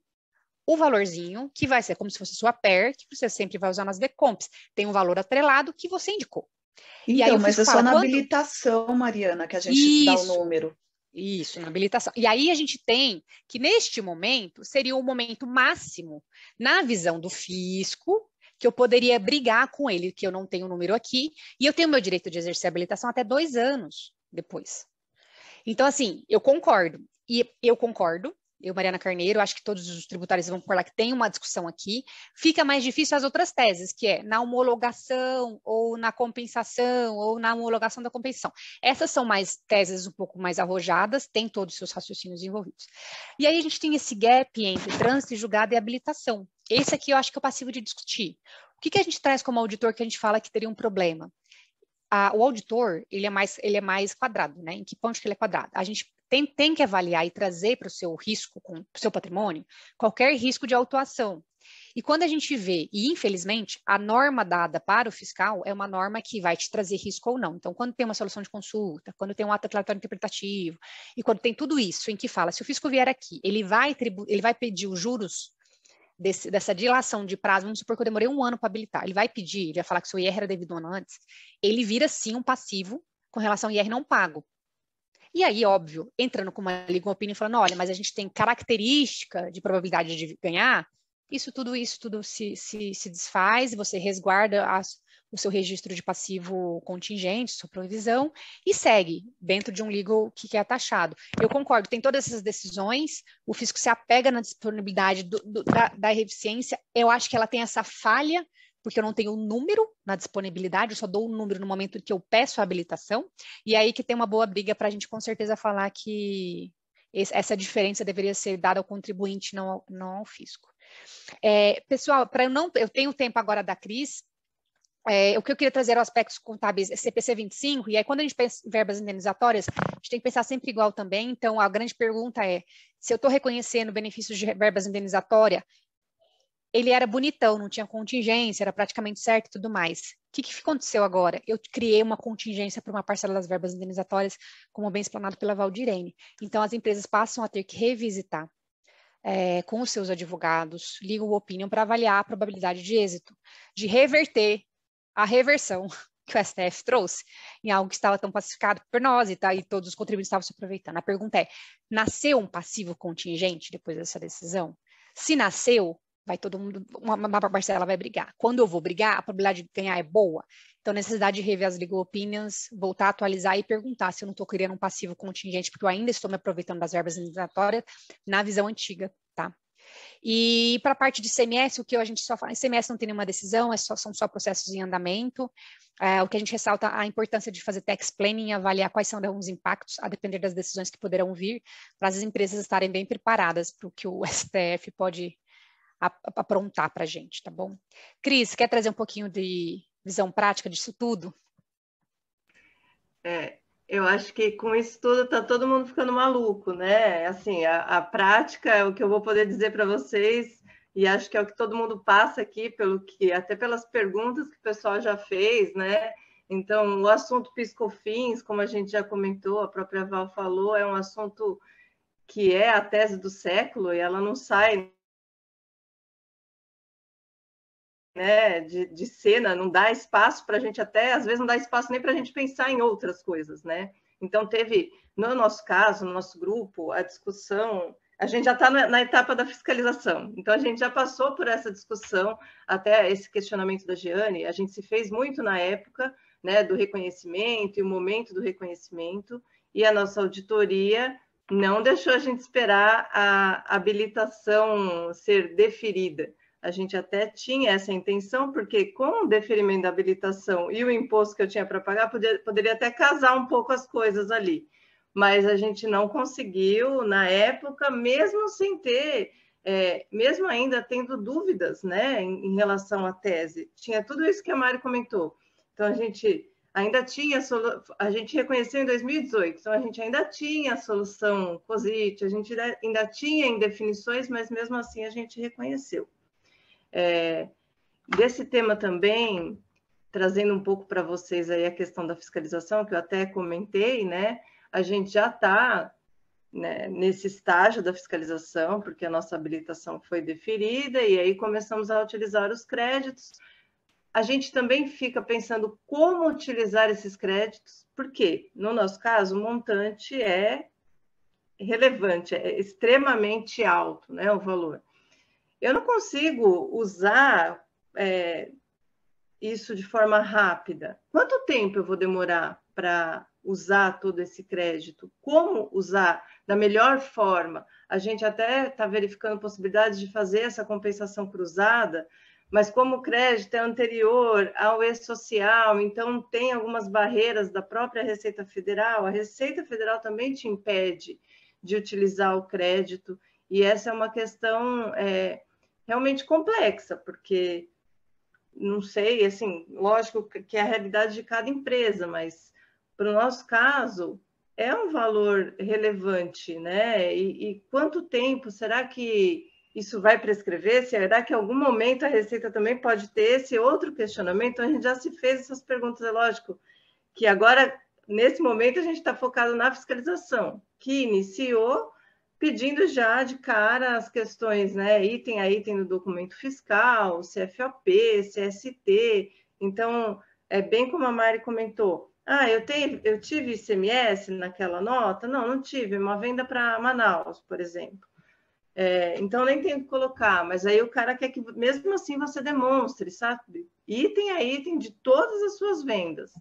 o valorzinho, que vai ser como se fosse sua PER, que você sempre vai usar nas decomps. Tem um valor atrelado que você indicou. Então, e aí mas é só na habilitação, Mariana, que a gente dá o número. Isso, na habilitação. E aí a gente tem que, neste momento, seria o momento máximo, na visão do fisco, que eu poderia brigar com ele, que eu não tenho o número aqui, e eu tenho o meu direito de exercer a habilitação até 2 anos depois. Então, assim, eu concordo. E eu concordo, eu, Mariana Carneiro, acho que todos os tributários vão por lá que tem uma discussão aqui. Fica mais difícil as outras teses, que é na homologação, ou na compensação, ou na homologação da compensação. Essas são mais teses um pouco mais arrojadas, tem todos os seus raciocínios envolvidos. E aí a gente tem esse gap entre trânsito, julgado e habilitação. Esse aqui eu acho que é o passivo de discutir. O que a gente traz como auditor que a gente fala que teria um problema? O auditor, ele é mais quadrado, né? Em que ponto que ele é quadrado? A gente tem que avaliar e trazer para o seu risco, para o seu patrimônio, qualquer risco de autuação. E quando a gente vê, e infelizmente, a norma dada para o fiscal é uma norma que vai te trazer risco ou não. Então, quando tem uma solução de consulta, quando tem um ato declaratório interpretativo, e quando tem tudo isso em que fala, se o fisco vier aqui, ele vai pedir os juros dessa dilação de prazo, vamos supor que eu demorei 1 ano para habilitar, ele vai pedir, ele vai falar que seu IR era devido um ano antes, ele vira sim um passivo com relação ao IR não pago. E aí, óbvio, entrando com uma legal opinion, falando, olha, mas a gente tem característica de probabilidade de ganhar, isso tudo se desfaz, você resguarda o seu registro de passivo contingente, sua provisão, e segue dentro de um legal que é taxado. Eu concordo, tem todas essas decisões, o fisco se apega na disponibilidade da eficiência, eu acho que ela tem essa falha, porque eu não tenho o número na disponibilidade, eu só dou o número no momento em que eu peço a habilitação, e aí que tem uma boa briga para a gente com certeza falar que essa diferença deveria ser dada ao contribuinte, não ao fisco. Pessoal, eu tenho tempo agora da Cris, o que eu queria trazer aos aspectos contábeis é CPC 25, e aí quando a gente pensa em verbas indenizatórias, a gente tem que pensar sempre igual também, então a grande pergunta é, se eu estou reconhecendo benefícios de verbas indenizatórias, ele era bonitão, não tinha contingência, era praticamente certo e tudo mais. O que aconteceu agora? Eu criei uma contingência para uma parcela das verbas indenizatórias, como bem explanado pela Valdirene. Então, as empresas passam a ter que revisitar com os seus advogados, legal opinion, para avaliar a probabilidade de êxito, de reverter a reversão que o STF trouxe em algo que estava tão pacificado por nós e todos os contribuintes estavam se aproveitando. A pergunta é, nasceu um passivo contingente depois dessa decisão? Se nasceu, vai todo mundo, uma parcela vai brigar. Quando eu vou brigar, a probabilidade de ganhar é boa. Então, necessidade de rever as legal opinions, voltar a atualizar e perguntar se eu não estou criando um passivo contingente, porque eu ainda estou me aproveitando das verbas indenizatórias na visão antiga, tá? E para a parte de ICMS, o que a gente só fala, ICMS não tem nenhuma decisão, são só processos em andamento. O que a gente ressalta a importância de fazer tax planning e avaliar quais são os impactos, a depender das decisões que poderão vir, para as empresas estarem bem preparadas para o que o STF pode aprontar para a gente, tá bom? Cris, quer trazer um pouquinho de visão prática disso tudo? Eu acho que com isso tudo está todo mundo ficando maluco, né? Assim, a prática é o que eu vou poder dizer para vocês, e acho que é o que todo mundo passa aqui, até pelas perguntas que o pessoal já fez, né? Então, o assunto PIS/COFINS, como a gente já comentou, a própria Val falou, é um assunto que é a tese do século, e ela não sai, né, de cena, não dá espaço para a gente às vezes não dá espaço nem para a gente pensar em outras coisas, né? Então teve, no nosso caso, no nosso grupo, a discussão, a gente já está na etapa da fiscalização, então a gente já passou por essa discussão, até esse questionamento da Giane, a gente se fez muito na época, né, do reconhecimento e o momento do reconhecimento, e a nossa auditoria não deixou a gente esperar a habilitação ser deferida. A gente até tinha essa intenção, porque com o deferimento da habilitação e o imposto que eu tinha para pagar, poderia até casar um pouco as coisas ali. Mas a gente não conseguiu, na época, mesmo sem ter, mesmo ainda tendo dúvidas, né, em relação à tese. Tinha tudo isso que a Mari comentou. Então, a gente ainda tinha, a gente reconheceu em 2018, então a gente ainda tinha a solução COSIT, a gente ainda tinha indefinições, mas mesmo assim a gente reconheceu. Desse tema também, trazendo um pouco para vocês aí a questão da fiscalização, que eu até comentei, né? A gente já está, né, nesse estágio da fiscalização, porque a nossa habilitação foi deferida, e aí começamos a utilizar os créditos. A gente também fica pensando como utilizar esses créditos, porque, no nosso caso, o montante é relevante, é extremamente alto, né, o valor. Eu não consigo usar isso de forma rápida. Quanto tempo eu vou demorar para usar todo esse crédito? Como usar da melhor forma? A gente até está verificando possibilidades de fazer essa compensação cruzada, mas como o crédito é anterior ao E-Social, então tem algumas barreiras da própria Receita Federal, a Receita Federal também te impede de utilizar o crédito, e essa é uma questão realmente complexa, porque, não sei, assim, lógico que é a realidade de cada empresa, mas para o nosso caso é um valor relevante, né? E quanto tempo será que isso vai prescrever? Será que em algum momento a Receita também pode ter esse outro questionamento? A gente já se fez essas perguntas, é lógico que agora, nesse momento, a gente está focado na fiscalização, que iniciou, pedindo já de cara as questões, né, item a item do documento fiscal, CFOP, CST. Então, é bem como a Mari comentou. Ah, eu tive ICMS naquela nota? Não, não tive. Uma venda para Manaus, por exemplo. Então, nem tenho que colocar, mas aí o cara quer que, mesmo assim, você demonstre, sabe? Item a item de todas as suas vendas.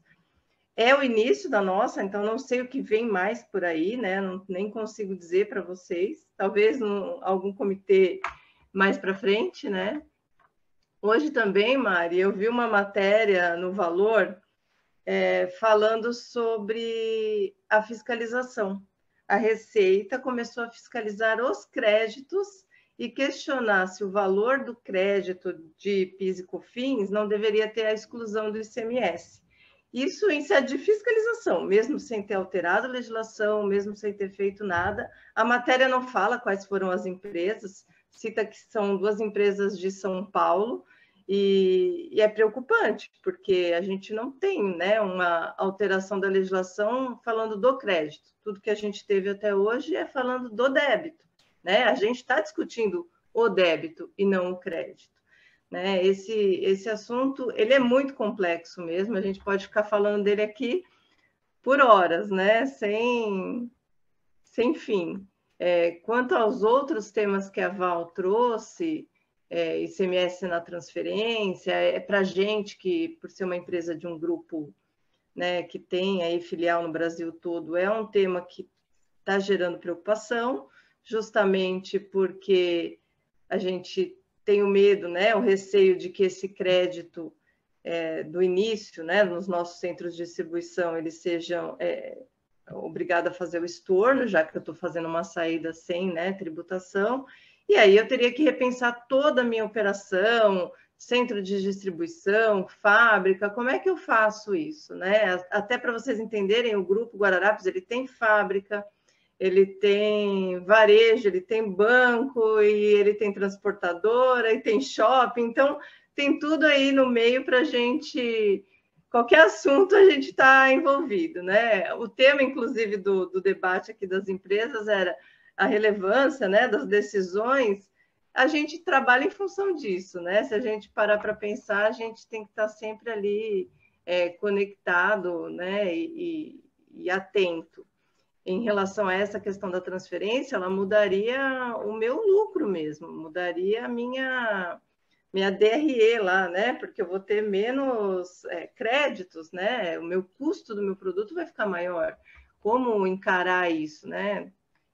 É o início da nossa, então não sei o que vem mais por aí, né? Nem consigo dizer para vocês. Talvez algum comitê mais para frente, né? Hoje também, Mari, eu vi uma matéria no Valor falando sobre a fiscalização. A Receita começou a fiscalizar os créditos e questionar se o valor do crédito de PIS e COFINS não deveria ter a exclusão do ICMS. Isso em sede de fiscalização, mesmo sem ter alterado a legislação, mesmo sem ter feito nada. A matéria não fala quais foram as empresas, cita que são 2 empresas de São Paulo, e é preocupante, porque a gente não tem, né, uma alteração da legislação falando do crédito. Tudo que a gente teve até hoje é falando do débito, né? A gente está discutindo o débito e não o crédito, né? Esse assunto, ele é muito complexo mesmo, a gente pode ficar falando dele aqui por horas, né? Sem fim. Quanto aos outros temas que a Val trouxe, ICMS na transferência, para a gente que, por ser uma empresa de um grupo, né, que tem aí filial no Brasil todo, é um tema que está gerando preocupação, justamente porque a gente tem o medo, né, o receio de que esse crédito do início, né, nos nossos centros de distribuição, eles sejam obrigados a fazer o estorno, já que eu estou fazendo uma saída sem, né, tributação. E aí eu teria que repensar toda a minha operação, centro de distribuição, fábrica, como é que eu faço isso, né? Até para vocês entenderem, o Grupo Guararapes, ele tem fábrica, ele tem varejo, ele tem banco, e ele tem transportadora, e tem shopping, então tem tudo aí no meio para a gente, qualquer assunto a gente está envolvido, né? O tema, inclusive, do debate aqui das empresas era a relevância, né, das decisões. A gente trabalha em função disso, né? Se a gente parar para pensar, a gente tem que estar sempre ali conectado, né, e atento. Em relação a essa questão da transferência, ela mudaria o meu lucro mesmo, mudaria a minha DRE lá, né? Porque eu vou ter menos créditos, né? O meu custo do meu produto vai ficar maior. Como encarar isso, né?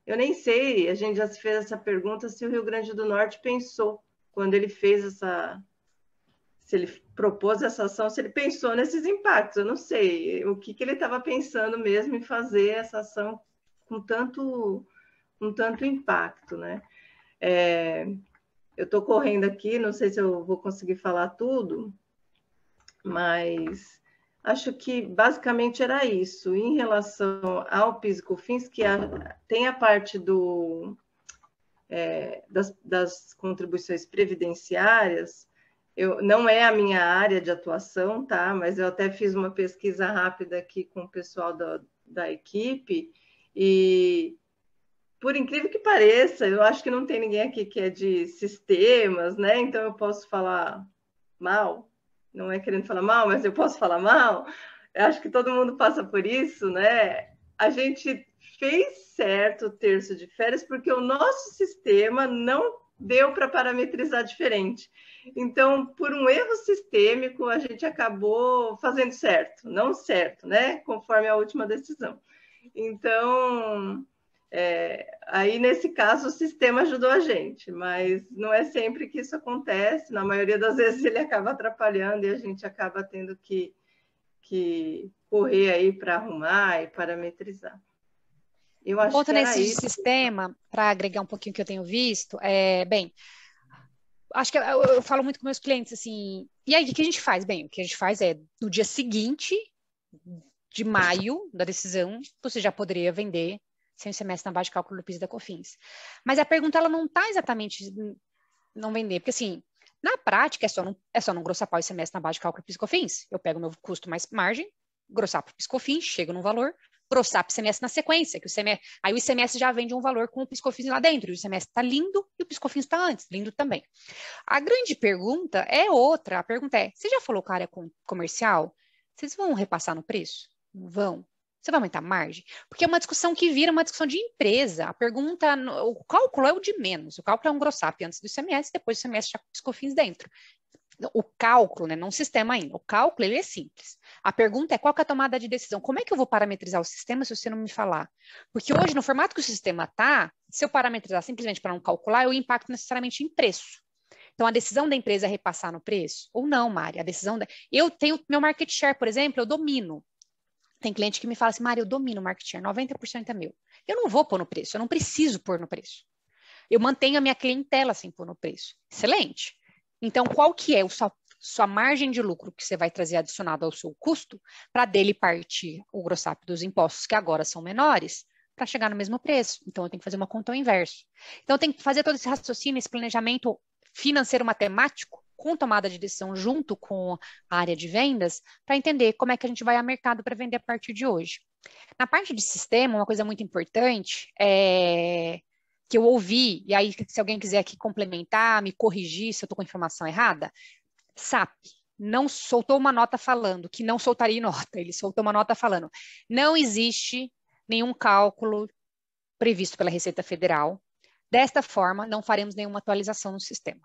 Eu nem sei, a gente já se fez essa pergunta se o Rio Grande do Norte pensou, quando ele fez se ele propôs essa ação, se ele pensou nesses impactos. Eu não sei o que ele estava pensando mesmo em fazer essa ação com tanto impacto, né? Eu estou correndo aqui, não sei se eu vou conseguir falar tudo, mas acho que basicamente era isso. Em relação ao PIS e COFINS, que tem a parte das contribuições previdenciárias, não é a minha área de atuação, tá? Mas eu até fiz uma pesquisa rápida aqui com o pessoal da equipe, e por incrível que pareça, eu acho que não tem ninguém aqui que é de sistemas, né? Então eu posso falar mal. Não é querendo falar mal, mas eu posso falar mal. Eu acho que todo mundo passa por isso, né? A gente fez certo o terço de férias porque o nosso sistema não deu para parametrizar diferente. Então, por um erro sistêmico, a gente acabou fazendo certo, não certo, né? Conforme a última decisão. Então, aí nesse caso o sistema ajudou a gente, mas não é sempre que isso acontece, na maioria das vezes ele acaba atrapalhando e a gente acaba tendo que correr aí para arrumar e parametrizar. Eu acho Voltando que era nesse isso. sistema, para agregar um pouquinho que eu tenho visto, bem, acho que eu falo muito com meus clientes assim, e aí o que a gente faz? Bem, o que a gente faz é, no dia seguinte de maio da decisão, você já poderia vender sem o ICMS na base de cálculo do PIS e da COFINS. Mas a pergunta, ela não está exatamente não vender, porque assim, na prática é só não grossapar o ICMS na base de cálculo do PIS e COFINS. Eu pego o meu custo mais margem, grossar para o PIS e COFINS, chego no valor, GROSSAP e ICMS na sequência, que aí o ICMS já vem de um valor com o PIS/COFINS lá dentro, o ICMS está lindo e o PIS/COFINS está antes, lindo também. A grande pergunta é outra, a pergunta é, você já falou com a área comercial? Vocês vão repassar no preço? Não vão? Você vai aumentar a margem? Porque é uma discussão que vira uma discussão de empresa. A pergunta, o cálculo é o de menos. O cálculo é um GROSSAP antes do ICMS, depois do ICMS já com PIS/COFINS dentro. O cálculo, né, não o sistema ainda. O cálculo, ele é simples. A pergunta é qual que é a tomada de decisão? Como é que eu vou parametrizar o sistema se você não me falar? Porque hoje, no formato que o sistema está, se eu parametrizar simplesmente para não calcular, eu impacto necessariamente em preço. Então, a decisão da empresa é repassar no preço? Ou não, Mari? A decisão Eu tenho meu market share, por exemplo, eu domino. Tem cliente que me fala assim, Mari, eu domino o market share, 90% é meu. Eu não vou pôr no preço, eu não preciso pôr no preço. Eu mantenho a minha clientela sem pôr no preço. Excelente. Então, qual que é a sua margem de lucro que você vai trazer adicionado ao seu custo para dele partir o GROSSAP dos impostos, que agora são menores, para chegar no mesmo preço? Então, eu tenho que fazer uma conta ao inverso. Então, eu tenho que fazer todo esse raciocínio, esse planejamento financeiro matemático, com tomada de decisão junto com a área de vendas, para entender como é que a gente vai ao mercado para vender a partir de hoje. Na parte de sistema, uma coisa muito importante que eu ouvi, e aí se alguém quiser aqui complementar, me corrigir se eu estou com a informação errada, SAP não soltou uma nota falando que não soltaria nota, ele soltou uma nota falando, não existe nenhum cálculo previsto pela Receita Federal, desta forma não faremos nenhuma atualização no sistema.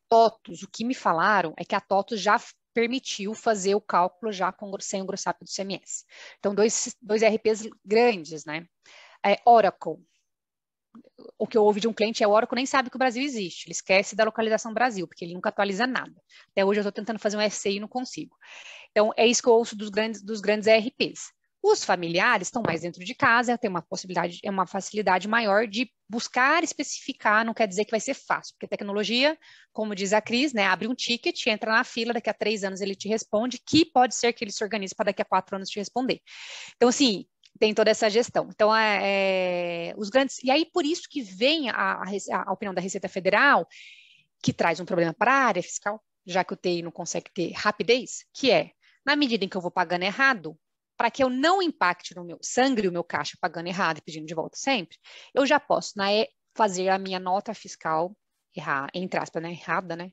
TOTUS, o que me falaram é que a TOTUS já permitiu fazer o cálculo já sem o GROSSAP do ICMS. Então, dois ERPs grandes, né? Oracle, o que eu ouvi de um cliente é o Oracle nem sabe que o Brasil existe, ele esquece da localização Brasil, porque ele nunca atualiza nada. Até hoje eu estou tentando fazer um FCI e não consigo. Então, é isso que eu ouço dos grandes ERPs. Os familiares estão mais dentro de casa, tem uma possibilidade, uma facilidade maior de buscar, especificar, não quer dizer que vai ser fácil, porque tecnologia, como diz a Cris, né, abre um ticket, entra na fila, daqui a 3 anos ele te responde, que pode ser que ele se organize para daqui a 4 anos te responder. Então, assim, tem toda essa gestão. Então, os grandes... E aí, por isso que vem a opinião da Receita Federal, que traz um problema para a área fiscal, já que o TI não consegue ter rapidez, que é, na medida em que eu vou pagando errado, para que eu não impacte no meu sangue o meu caixa pagando errado e pedindo de volta sempre, eu já posso fazer a minha nota fiscal entre aspas, né, errada, né?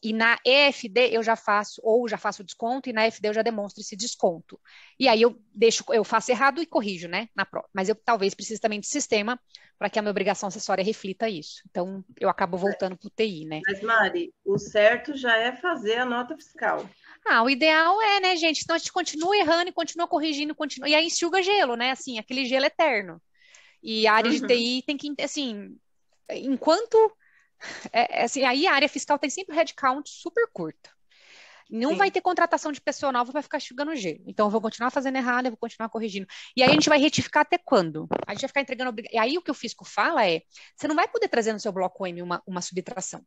E na EFD eu já faço o desconto, e na EFD eu já demonstro esse desconto. E aí eu faço errado e corrijo, né, na prova. Mas eu talvez precise também de sistema para que a minha obrigação acessória reflita isso. Então, eu acabo voltando para o TI, né? Mas, Mari, o certo já é fazer a nota fiscal. O ideal é, né, gente? Senão a gente continua errando e continua corrigindo, e aí enxuga gelo, né? Assim, aquele gelo eterno. E a área de TI tem que, assim, enquanto... assim, aí a área fiscal tem sempre headcount super curto. Não vai ter contratação de pessoa nova para ficar enxugando gelo. Então, eu vou continuar fazendo errado, eu vou continuar corrigindo. E aí a gente vai retificar até quando? A gente vai ficar entregando... E aí o que o fisco fala é, você não vai poder trazer no seu bloco M uma subtração.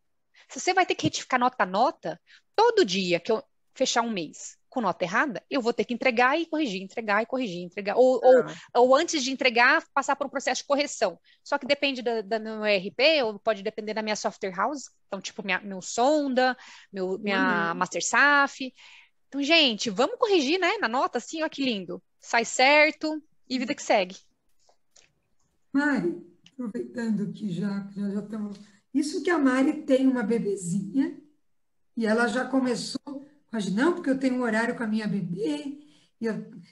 Você vai ter que retificar nota a nota, todo dia que eu fechar um mês com nota errada, eu vou ter que entregar e corrigir, entregar. Ou antes de entregar, passar por um processo de correção. Só que depende da meu ERP, ou pode depender da minha software house, então, tipo, meu Sonda, minha Master SAF. Então, gente, vamos corrigir, né, na nota, assim, ó, que lindo. Sai certo e vida que segue. Mari, aproveitando que já estamos... Isso que a Mari tem uma bebezinha, e ela já começou... Mas não, porque eu tenho um horário com a minha bebê,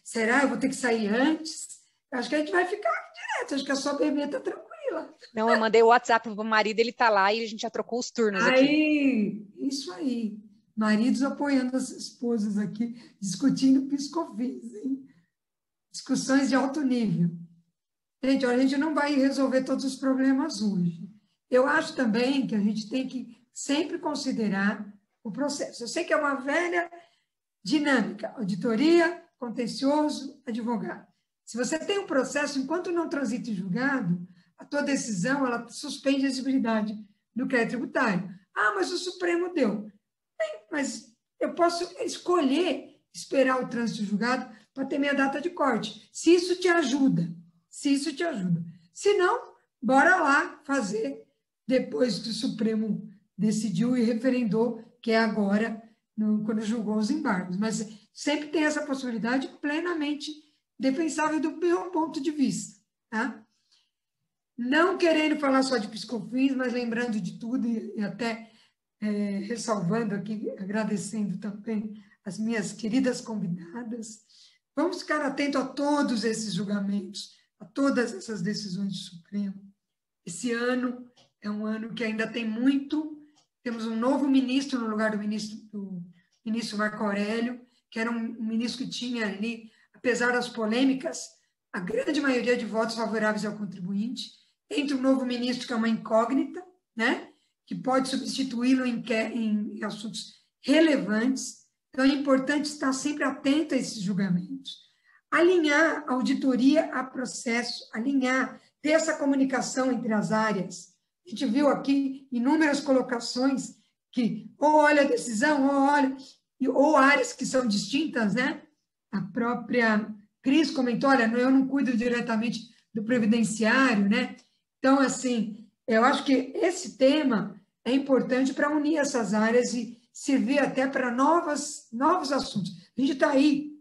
será? Eu vou ter que sair antes? Acho que a gente vai ficar direto, acho que a sua bebê está tranquila. Não, eu mandei o WhatsApp para o marido, ele está lá e a gente já trocou os turnos aqui. Isso aí. Maridos apoiando as esposas aqui, discutindo PIS/COFINS, hein? Discussões de alto nível. Gente, a gente não vai resolver todos os problemas hoje. Eu acho também que a gente tem que sempre considerar o processo. Eu sei que é uma velha dinâmica, auditoria, contencioso, advogado. Se você tem um processo, enquanto não transita em julgado, a tua decisão, ela suspende a exigibilidade do crédito tributário. Mas o Supremo deu. Bem, mas eu posso escolher esperar o trânsito julgado para ter minha data de corte, se isso te ajuda. Se não, bora lá fazer depois que o Supremo decidiu e referendou, que é agora, quando julgou os embargos. Mas sempre tem essa possibilidade plenamente defensável do meu ponto de vista. Tá? Não querendo falar só de PiscoFins, mas lembrando de tudo e até ressalvando aqui, agradecendo também as minhas queridas convidadas, vamos ficar atentos a todos esses julgamentos, a todas essas decisões do Supremo. Esse ano é um ano que ainda tem muito. Temos um novo ministro no lugar do ministro Marco Aurélio, que era um ministro que tinha ali, apesar das polêmicas, a grande maioria de votos favoráveis ao contribuinte. Entra um novo ministro que é uma incógnita, né? Que pode substituí-lo em assuntos relevantes. Então, é importante estar sempre atento a esses julgamentos. Alinhar a auditoria a processo, ter essa comunicação entre as áreas. A gente viu aqui inúmeras colocações que ou olha a decisão, ou áreas que são distintas, né? A própria Cris comentou, olha, eu não cuido diretamente do previdenciário, né? Então, assim, eu acho que esse tema é importante para unir essas áreas e servir até para novos assuntos. A gente está aí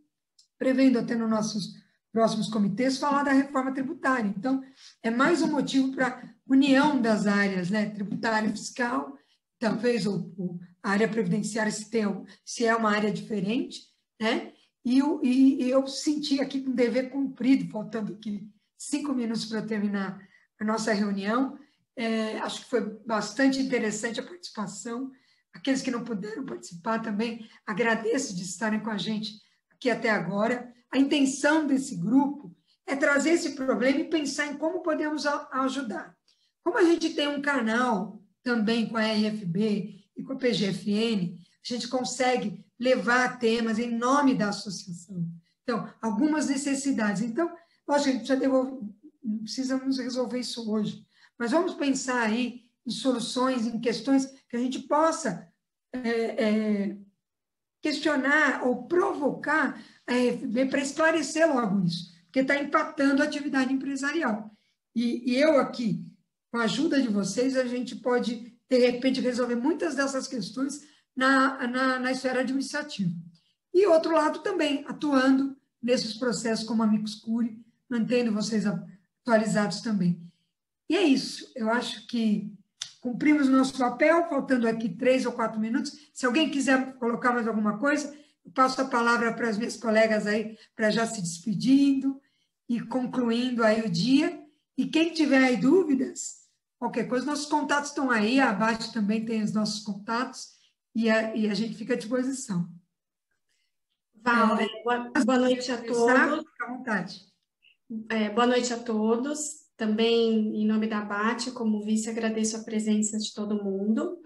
prevendo até nos nossos próximos comitês falar da reforma tributária. Então, é mais um motivo para união das áreas, né? Tributária e fiscal, talvez a área previdenciária, se é uma área diferente, né? E eu senti aqui com dever cumprido, faltando aqui 5 minutos para terminar a nossa reunião. Acho que foi bastante interessante a participação. Aqueles que não puderam participar também, agradeço de estarem com a gente aqui até agora. A intenção desse grupo é trazer esse problema e pensar em como podemos ajudar. Como a gente tem um canal também com a RFB e com a PGFN, a gente consegue levar temas em nome da associação. Então, algumas necessidades. Então, lógico, a gente não precisamos resolver isso hoje, mas vamos pensar aí em soluções, em questões que a gente possa questionar ou provocar a RFB para esclarecer logo isso, porque está impactando a atividade empresarial. E eu aqui, com a ajuda de vocês, a gente pode, de repente, resolver muitas dessas questões na esfera administrativa. E outro lado também, atuando nesses processos como amicus curiae, mantendo vocês atualizados também. E é isso, eu acho que cumprimos o nosso papel, faltando aqui 3 ou 4 minutos. Se alguém quiser colocar mais alguma coisa, eu passo a palavra para as minhas colegas aí, para já se despedindo e concluindo aí o dia. E quem tiver aí dúvidas, qualquer coisa, nossos contatos estão aí, abaixo também tem os nossos contatos, e a gente fica à disposição. Val, boa noite a todos. Fica à vontade. Boa noite a todos. Também, em nome da ABAT, como vice, agradeço a presença de todo mundo.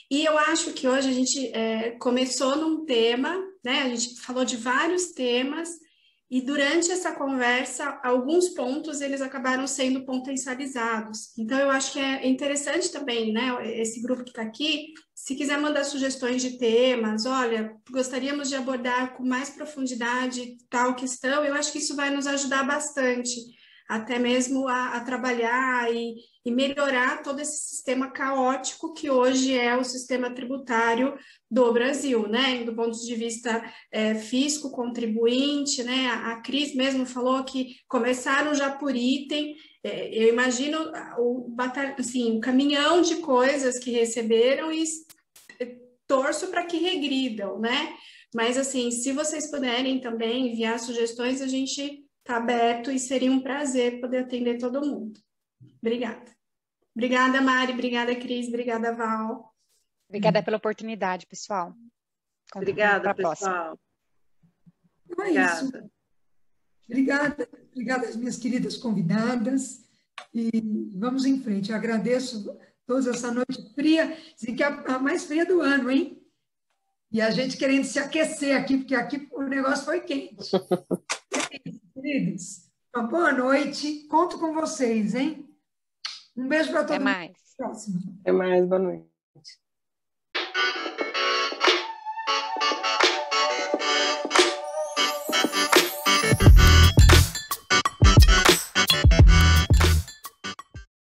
E eu acho que hoje a gente começou num tema, né? A gente falou de vários temas, e durante essa conversa, alguns pontos eles acabaram sendo potencializados. Então, eu acho que é interessante também, né? Esse grupo que está aqui, se quiser mandar sugestões de temas, olha, gostaríamos de abordar com mais profundidade tal questão, eu acho que isso vai nos ajudar bastante, até mesmo a trabalhar e melhorar todo esse sistema caótico que hoje é o sistema tributário do Brasil, né? Do ponto de vista fisco, contribuinte, né? A Cris mesmo falou que começaram já por item. Eu imagino o caminhão de coisas que receberam e torço para que regridam, né? Mas, assim, se vocês puderem também enviar sugestões, a gente está aberto e seria um prazer poder atender todo mundo. Obrigada. Obrigada, Mari. Obrigada, Cris. Obrigada, Val. Obrigada pela oportunidade, pessoal. Obrigada, pessoal. Então é isso. Obrigada às minhas queridas convidadas. E vamos em frente. Eu agradeço todos essa noite fria, dizem que é a mais fria do ano, hein? E a gente querendo se aquecer aqui, porque aqui o negócio foi quente. Queridos, uma boa noite. Conto com vocês, hein? Um beijo para todo mundo. Até mais. Até a próxima. Até mais, boa noite.